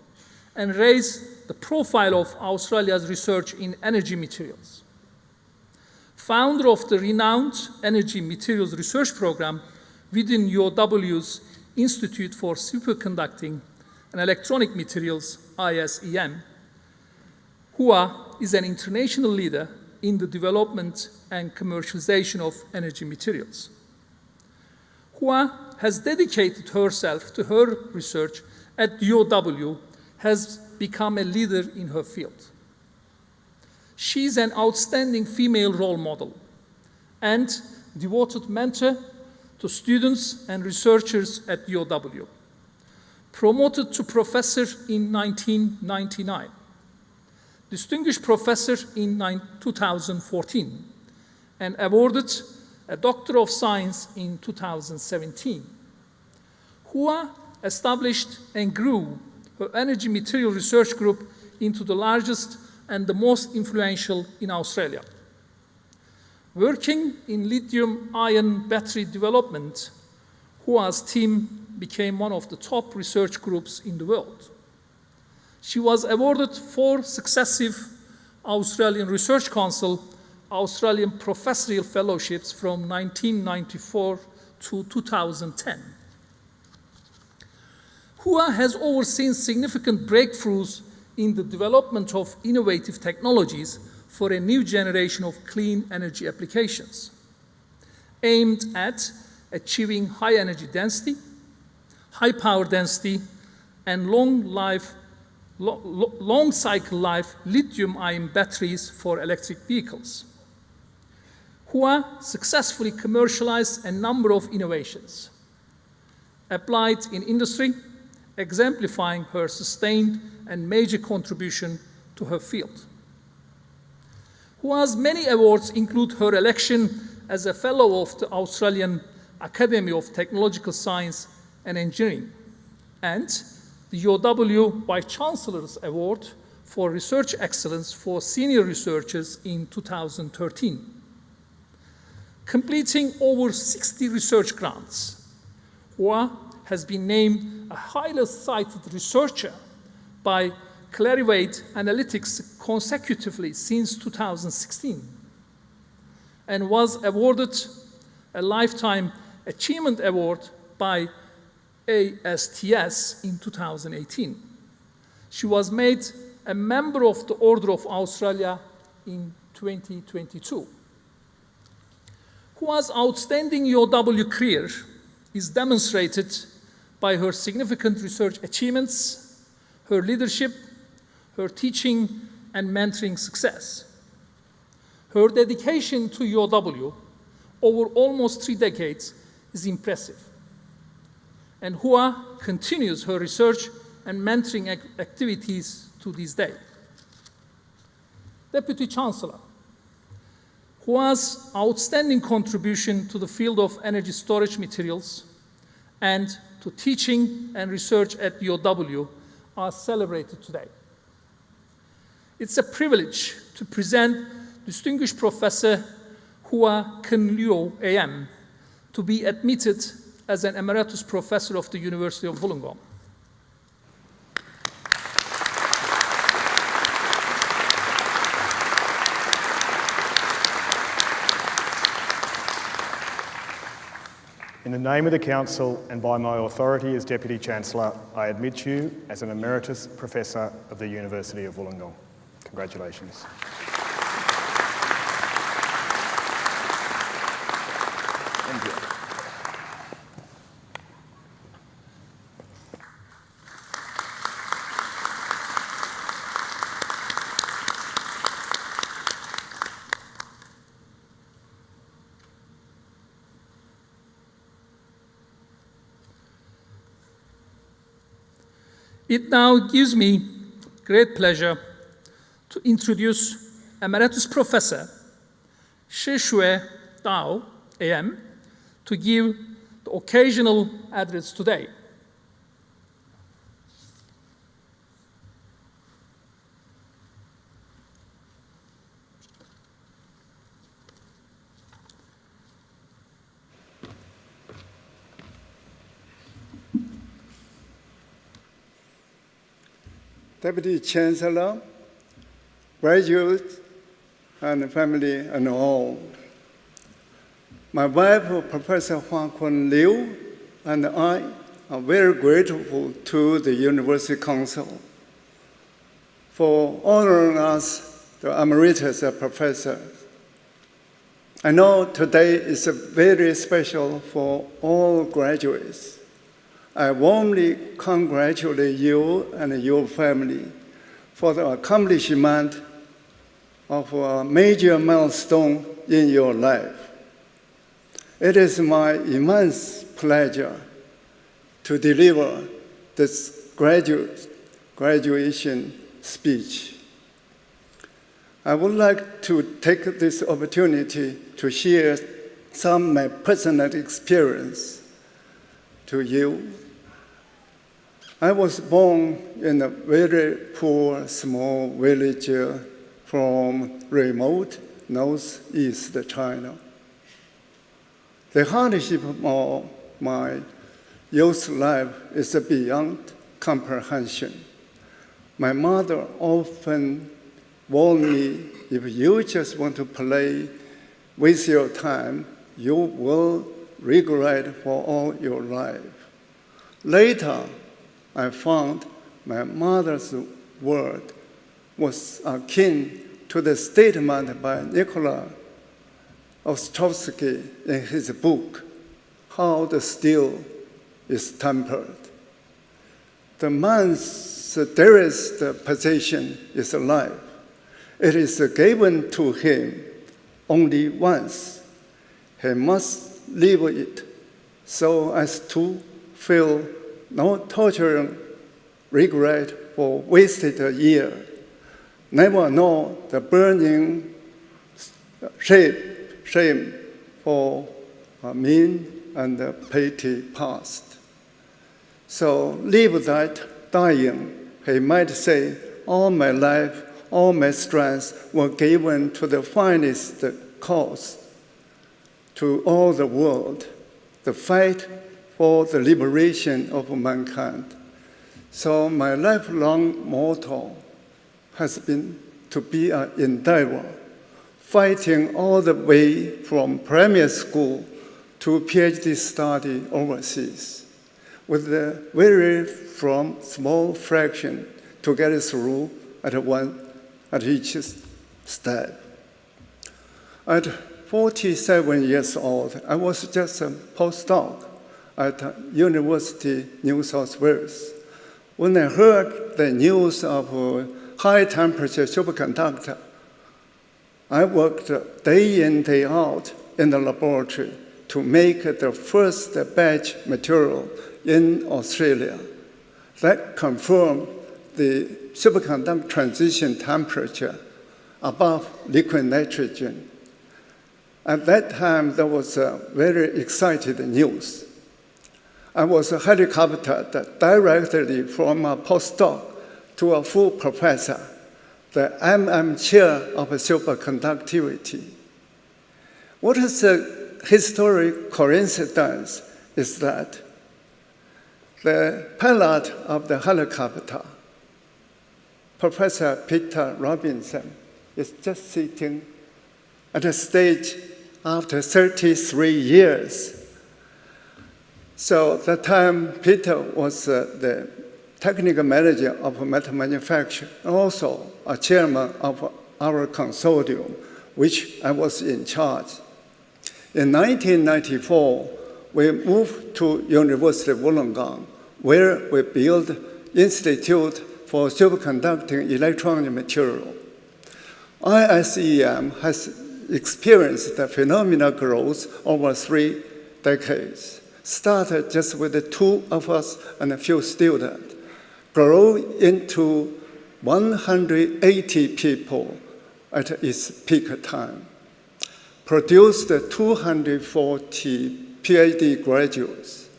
and raised the profile of Australia's research in energy materials. Founder of the renowned Energy Materials Research Program within UOW's Institute for Superconducting and Electronic Materials, ISEM, Hua is an international leader in the development and commercialization of energy materials. Hua has dedicated herself to her research at UOW, has become a leader in her field. She is an outstanding female role model and devoted mentor to students and researchers at UOW. Promoted to professor in 1999, distinguished professor in 2014, and awarded a Doctor of Science in 2017. Hua established and grew her energy material research group into the largest and the most influential in Australia. Working in lithium-ion battery development, Hua's team became one of the top research groups in the world. She was awarded 4 successive Australian Research Council Australian Professorial Fellowships from 1994 to 2010. Hua has overseen significant breakthroughs in the development of innovative technologies for a new generation of clean energy applications, aimed at achieving high energy density, high power density, and long cycle life lithium-ion batteries for electric vehicles. Hua successfully commercialized a number of innovations applied in industry, exemplifying her sustained and major contribution to her field. Hua's many awards include her election as a Fellow of the Australian Academy of Technological Science and Engineering and the UOW Vice-Chancellor's Award for Research Excellence for Senior Researchers in 2013. Completing over 60 research grants, Hua has been named a highly cited researcher by Clarivate Analytics consecutively since 2016 and was awarded a Lifetime Achievement Award by ASTS in 2018. She was made a member of the Order of Australia in 2022. Hua's outstanding UOW career is demonstrated by her significant research achievements, her leadership, her teaching and mentoring success. Her dedication to UOW over almost 3 decades is impressive. And Hua continues her research and mentoring activities to this day. Deputy Chancellor, Hua's outstanding contribution to the field of energy storage materials and to teaching and research at UOW are celebrated today. It's a privilege to present Distinguished Professor Hua Ken-Liu, AM, to be admitted as an Emeritus Professor of the University of Wollongong. In the name of the Council and by my authority as Deputy Chancellor, I admit you as an Emeritus Professor of the University of Wollongong. Congratulations. Thank you. It now gives me great pleasure to introduce Emeritus Professor Shi-Shui Dao, AM, to give the occasional address today. Deputy Chancellor, graduates, and family and all. My wife, Professor Hua Ken-Liu, and I are very grateful to the University Council for honoring us the Emeritus Professor. I know today is very special for all graduates. I warmly congratulate you and your family for the accomplishment of a major milestone in your life. It is my immense pleasure to deliver this graduation speech. I would like to take this opportunity to share some of my personal experience to you. I was born in a very poor, small village from remote northeast China. The hardship of my youth life is beyond comprehension. My mother often warned me, if you just want to play with your time, you will regret for all your life. Later, I found my mother's word was akin to the statement by Nikolai Ostrovsky in his book, How the Steel is Tempered. The man's dearest possession is life. It is given to him only once. He must live it so as to feel no torturing regret for wasted year. Never know the burning shame for a mean and petty past. So live that dying, he might say, all my life, all my strengths were given to the finest cause, to all the world, the fight for the liberation of mankind. So my lifelong motto has been to be an endeavor, fighting all the way from primary school to PhD study overseas, with a very small fraction to get through at each step. At 47 years old, I was just a postdoc at University New South Wales. When I heard the news of high-temperature superconductor, I worked day in, day out in the laboratory to make the first batch material in Australia. That confirmed the superconductor transition temperature above liquid nitrogen. At that time, there was very exciting news. I was helicoptered directly from a postdoc to a full professor, the MM chair of superconductivity. What is a historic coincidence is that the pilot of the helicopter, Professor Peter Robinson, is just sitting at the stage after 33 years. So that time, Peter was the technical manager of metal manufacture, and also a chairman of our consortium, which I was in charge. In 1994, we moved to University of Wollongong, where we built Institute for Superconducting Electronic Material. ISEM has experienced the phenomenal growth over 3 decades. Started just with the 2 of us and a few students, grow into 180 people at its peak time, produced 240 PhD graduates,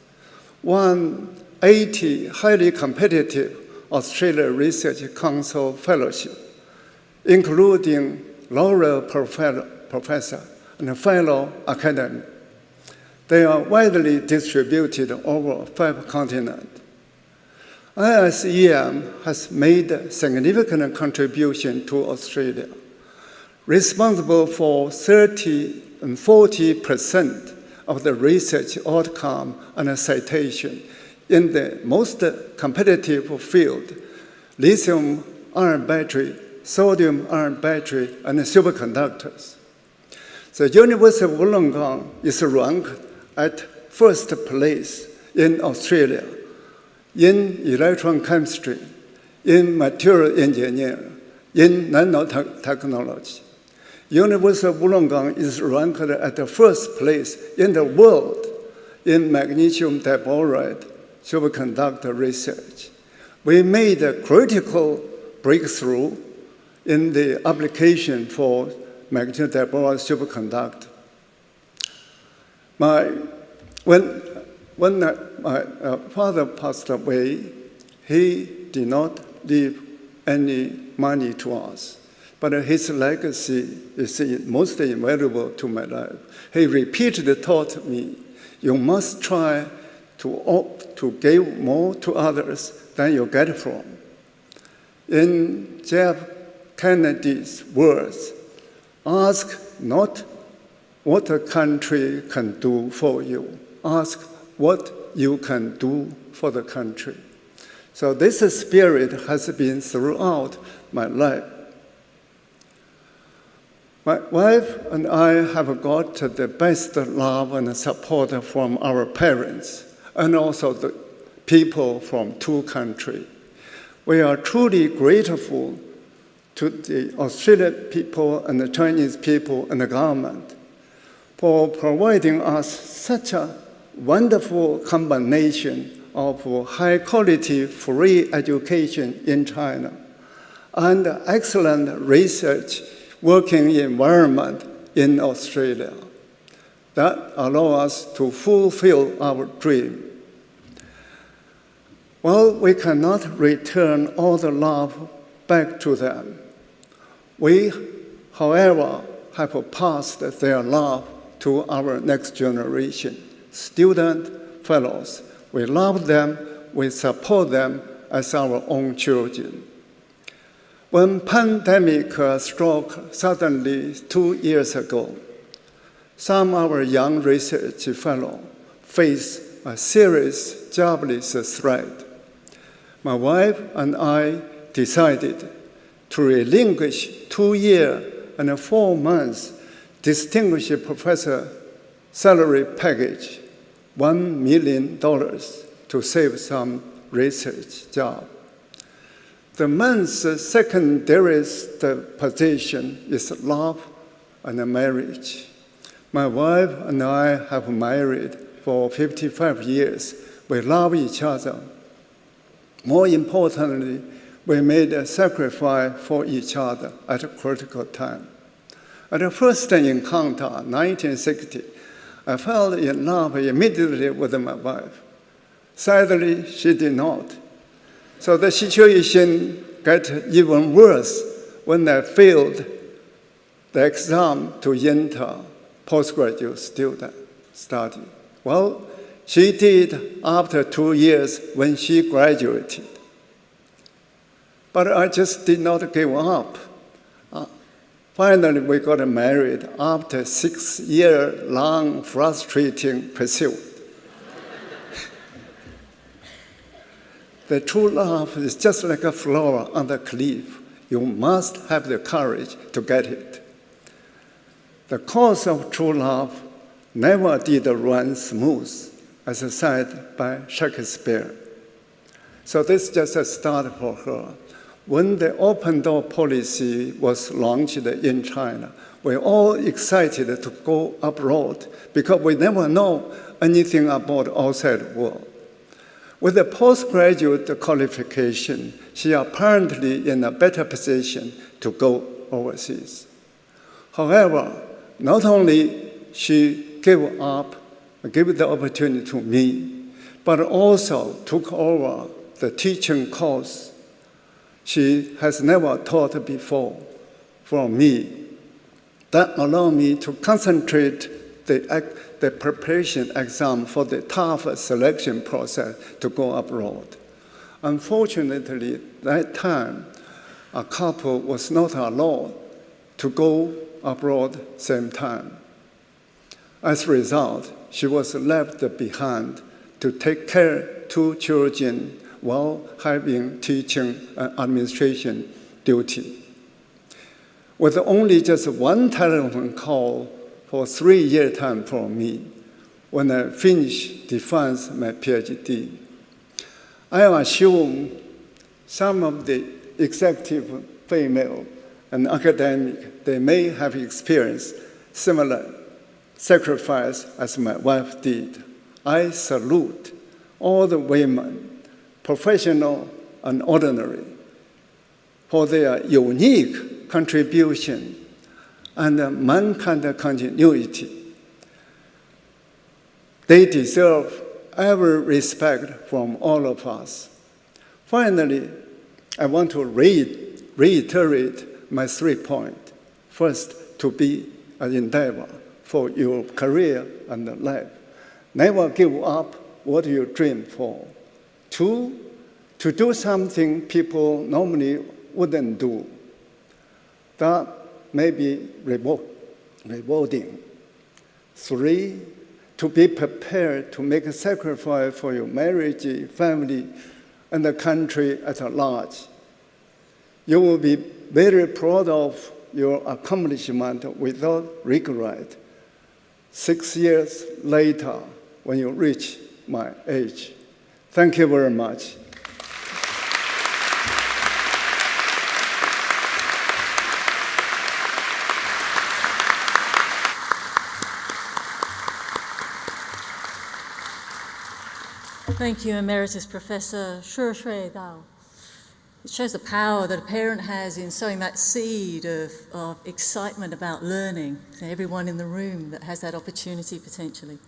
180 highly competitive Australia Research Council fellowship, including laureate professor and fellow academic. They are widely distributed over 5 continents. ISEM has made a significant contribution to Australia, responsible for 30 and 40% of the research outcome and citation in the most competitive field, lithium-ion battery, sodium-ion battery, and superconductors. The University of Wollongong is ranked at first place in Australia in electron chemistry, in material engineering, in nanotechnology. University of Wollongong is ranked at the first place in the world in magnesium diboride superconductor research. We made a critical breakthrough in the application for magnesium diboride superconductor. When my father passed away, he did not leave any money to us, but his legacy is most invaluable to my life. He repeatedly taught me, you must try to give more to others than you get from. In JF Kennedy's words, ask not what a country can do for you, ask what you can do for the country. So this spirit has been throughout my life. My wife and I have got the best love and support from our parents and also the people from 2 countries. We are truly grateful to the Australian people and the Chinese people and the government for providing us such a wonderful combination of high-quality free education in China and excellent research working environment in Australia that allow us to fulfill our dream. While we cannot return all the love back to them, we, however, have passed their love to our next generation, student fellows. We love them, we support them as our own children. When pandemic struck suddenly 2 years ago, some of our young research fellows faced a serious jobless threat. My wife and I decided to relinquish 2 years and 4 months distinguished professor salary package, $1 million, to save some research job. The man's secondarist position is love and marriage. My wife and I have married for 55 years. We love each other. More importantly, we made a sacrifice for each other at a critical time. At the first encounter, 1960, I fell in love immediately with my wife. Sadly, she did not. So the situation got even worse when I failed the exam to enter postgraduate student study. Well, she did after 2 years when she graduated. But I just did not give up. Finally, we got married after 6-year-long frustrating pursuit. The true love is just like a flower on the cliff. You must have the courage to get it. The course of true love never did run smooth, as said by Shakespeare. So this is just a start for her. When the open door policy was launched in China, we're all excited to go abroad because we never know anything about the outside world. With a postgraduate qualification, she apparently in a better position to go overseas. However, not only she gave the opportunity to me, but also took over the teaching course she has never taught before from me. That allowed me to concentrate the preparation exam for the tough selection process to go abroad. Unfortunately, that time, a couple was not allowed to go abroad same time. As a result, she was left behind to take care of 2 children while having teaching and administration duty. With only just 1 telephone call for 3-year time from me, when I finished defense my PhD, I assume some of the executive female and academic, they may have experienced similar sacrifice as my wife did. I salute all the women, professional and ordinary, for their unique contribution and mankind continuity. They deserve every respect from all of us. Finally, I want to reiterate my 3 points. First, to be an endeavor for your career and life. Never give up what you dream for. 2, to do something people normally wouldn't do. That may be rewarding. 3, to be prepared to make a sacrifice for your marriage, family, and the country at large. You will be very proud of your accomplishment without regret 6 years later when you reach my age. Thank you very much. Thank you, Emeritus Professor Shi Shui Gao. It shows the power that a parent has in sowing that seed of excitement about learning to everyone in the room that has that opportunity potentially.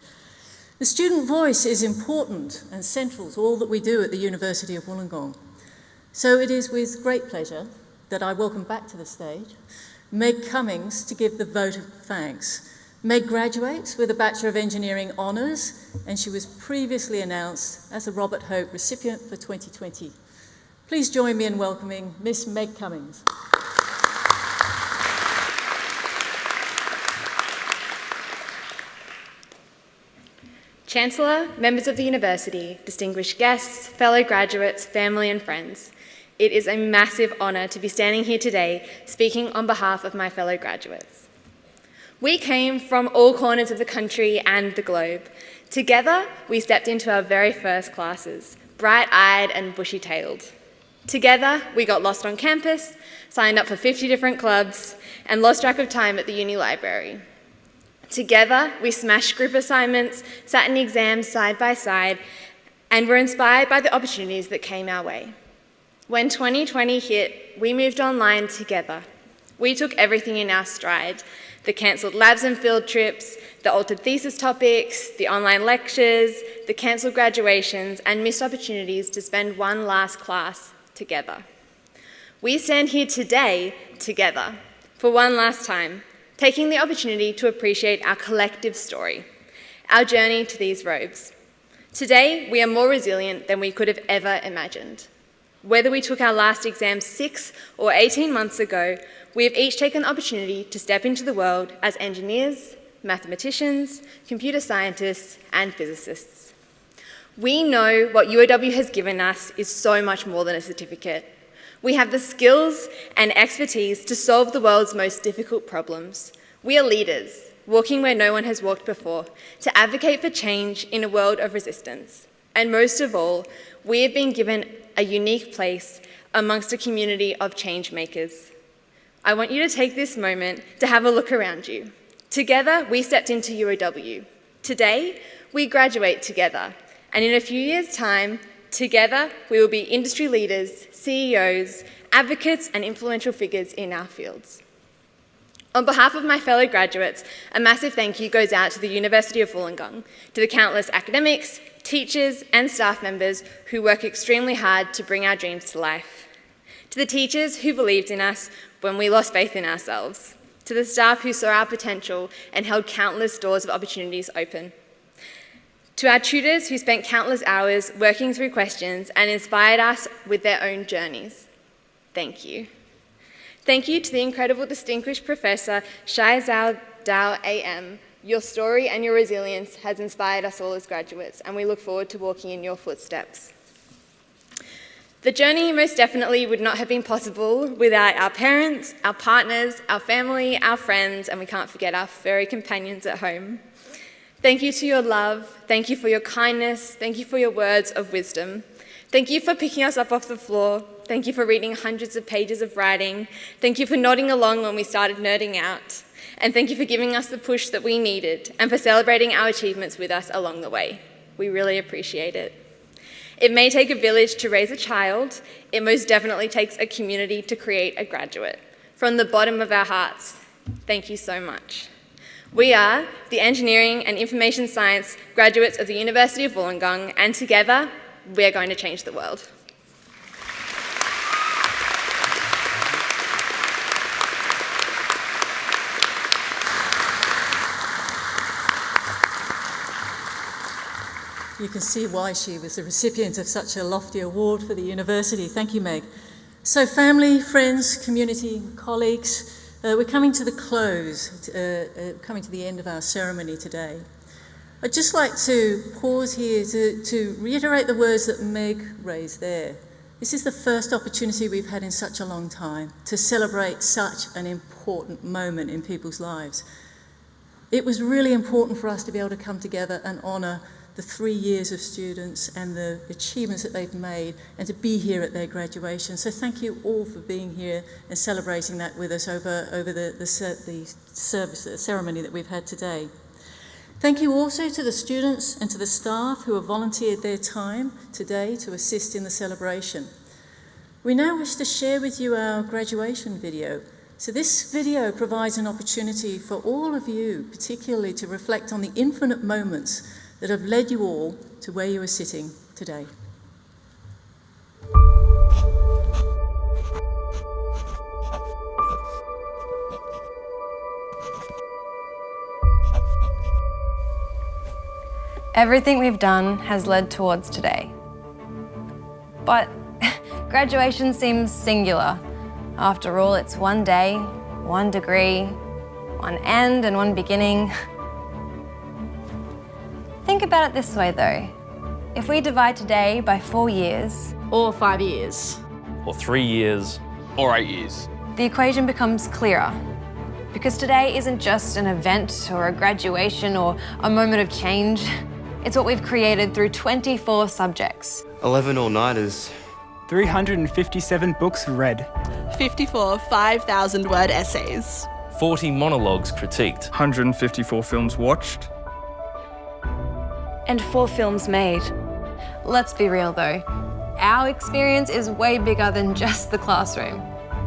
The student voice is important and central to all that we do at the University of Wollongong. So it is with great pleasure that I welcome back to the stage Meg Cummings to give the vote of thanks. Meg graduates with a Bachelor of Engineering Honours, and she was previously announced as a Robert Hope recipient for 2020. Please join me in welcoming Miss Meg Cummings. Chancellor, members of the University, distinguished guests, fellow graduates, family and friends, it is a massive honour to be standing here today speaking on behalf of my fellow graduates. We came from all corners of the country and the globe. Together, we stepped into our very first classes, bright-eyed and bushy-tailed. Together, we got lost on campus, signed up for 50 different clubs, and lost track of time at the uni library. Together, we smashed group assignments, sat in exams side by side, and were inspired by the opportunities that came our way. When 2020 hit, we moved online together. We took everything in our stride: the cancelled labs and field trips, the altered thesis topics, the online lectures, the cancelled graduations, and missed opportunities to spend one last class together. We stand here today together for one last time, taking the opportunity to appreciate our collective story, our journey to these robes. Today, we are more resilient than we could have ever imagined. Whether we took our last exam 6 or 18 months ago, we have each taken the opportunity to step into the world as engineers, mathematicians, computer scientists, and physicists. We know what UOW has given us is so much more than a certificate. We have the skills and expertise to solve the world's most difficult problems. We are leaders, walking where no one has walked before, to advocate for change in a world of resistance. And most of all, we have been given a unique place amongst a community of change makers. I want you to take this moment to have a look around you. Together, we stepped into UOW. Today, we graduate together. And in a few years' time, together, we will be industry leaders, CEOs, advocates, and influential figures in our fields. On behalf of my fellow graduates, a massive thank you goes out to the University of Wollongong, to the countless academics, teachers, and staff members who work extremely hard to bring our dreams to life. To the teachers who believed in us when we lost faith in ourselves. To the staff who saw our potential and held countless doors of opportunities open. To our tutors who spent countless hours working through questions and inspired us with their own journeys. Thank you. Thank you to the incredible Distinguished Professor Shai Zhao Dao AM. Your story and your resilience has inspired us all as graduates, and we look forward to walking in your footsteps. The journey most definitely would not have been possible without our parents, our partners, our family, our friends, and we can't forget our furry companions at home. Thank you to your love, thank you for your kindness, thank you for your words of wisdom. Thank you for picking us up off the floor, thank you for reading hundreds of pages of writing, thank you for nodding along when we started nerding out, and thank you for giving us the push that we needed and for celebrating our achievements with us along the way. We really appreciate it. It may take a village to raise a child, it most definitely takes a community to create a graduate. From the bottom of our hearts, thank you so much. We are the Engineering and Information Science graduates of the University of Wollongong, and together, we are going to change the world. You can see why she was the recipient of such a lofty award for the university. Thank you, Meg. So family, friends, community, colleagues, we're coming to the close, coming to the end of our ceremony today. I'd just like to pause here to reiterate the words that Meg raised there. This is the first opportunity we've had in such a long time to celebrate such an important moment in people's lives. It was really important for us to be able to come together and honour the 3 years of students and the achievements that they've made, and to be here at their graduation. So thank you all for being here and celebrating that with us over the ceremony that we've had today. Thank you also to the students and to the staff who have volunteered their time today to assist in the celebration. We now wish to share with you our graduation video. So this video provides an opportunity for all of you, particularly, to reflect on the infinite moments that have led you all to where you are sitting today. Everything we've done has led towards today. But graduation seems singular. After all, it's one day, one degree, one end and one beginning. Think about it this way though. If we divide today by 4 years, or 5 years, or 3 years, or 8 years, the equation becomes clearer. Because today isn't just an event or a graduation or a moment of change. It's what we've created through 24 subjects. 11 all-nighters. 357 books read. 54 5,000-word essays. 40 monologues critiqued, 154 films watched, and 4 films made. Let's be real though, our experience is way bigger than just the classroom.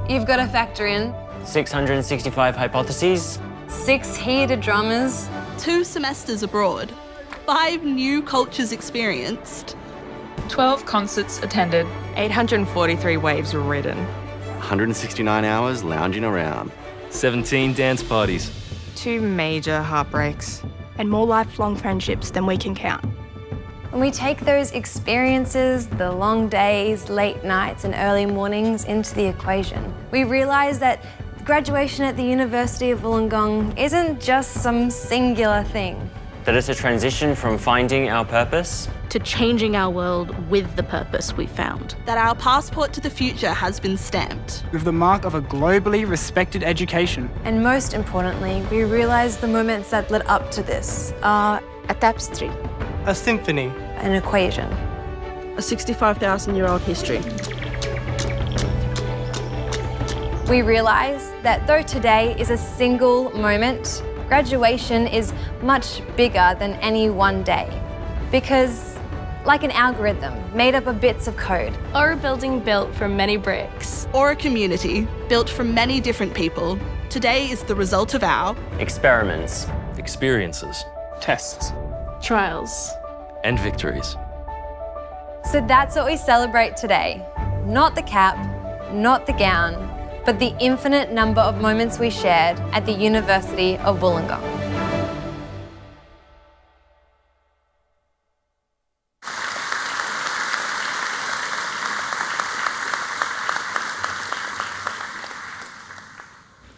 You've got to factor in 665 hypotheses, 6 heated dramas, 2 semesters abroad, 5 new cultures experienced, 12 concerts attended, 843 waves ridden, 169 hours lounging around, 17 dance parties, 2 major heartbreaks, and more lifelong friendships than we can count. When we take those experiences, the long days, late nights and early mornings into the equation, we realise that graduation at the University of Wollongong isn't just some singular thing. that it's a transition from finding our purpose to changing our world with the purpose we found. That our passport to the future has been stamped with the mark of a globally respected education. And most importantly, we realise the moments that led up to this are a tapestry, a symphony, an equation, a 65,000-year-old history. We realise that though today is a single moment, graduation is much bigger than any one day. Because, like an algorithm made up of bits of code, or a building built from many bricks, or a community built from many different people, today is the result of our experiments, experiences, tests, trials, and victories. So that's what we celebrate today. Not the cap, not the gown, but the infinite number of moments we shared at the University of Wollongong.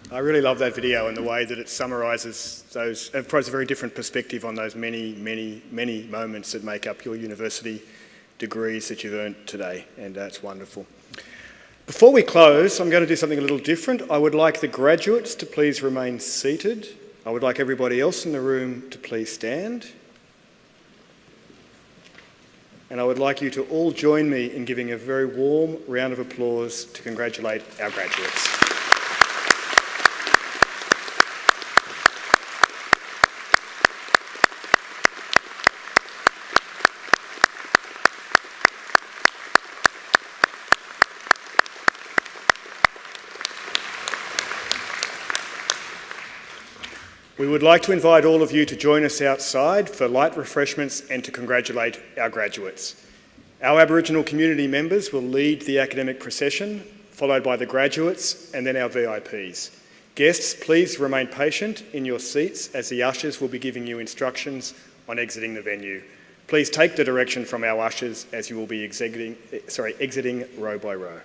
I really love that video and the way that it summarises those, it provides a very different perspective on those many, many, many moments that make up your university degrees that you've earned today, and that's wonderful. Before we close, I'm going to do something a little different. I would like the graduates to please remain seated. I would like everybody else in the room to please stand. And I would like you to all join me in giving a very warm round of applause to congratulate our graduates. We would like to invite all of you to join us outside for light refreshments and to congratulate our graduates. Our Aboriginal community members will lead the academic procession, followed by the graduates and then our VIPs. Guests, please remain patient in your seats as the ushers will be giving you instructions on exiting the venue. Please take the direction from our ushers as you will be exiting row by row.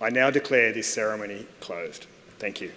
I now declare this ceremony closed. Thank you.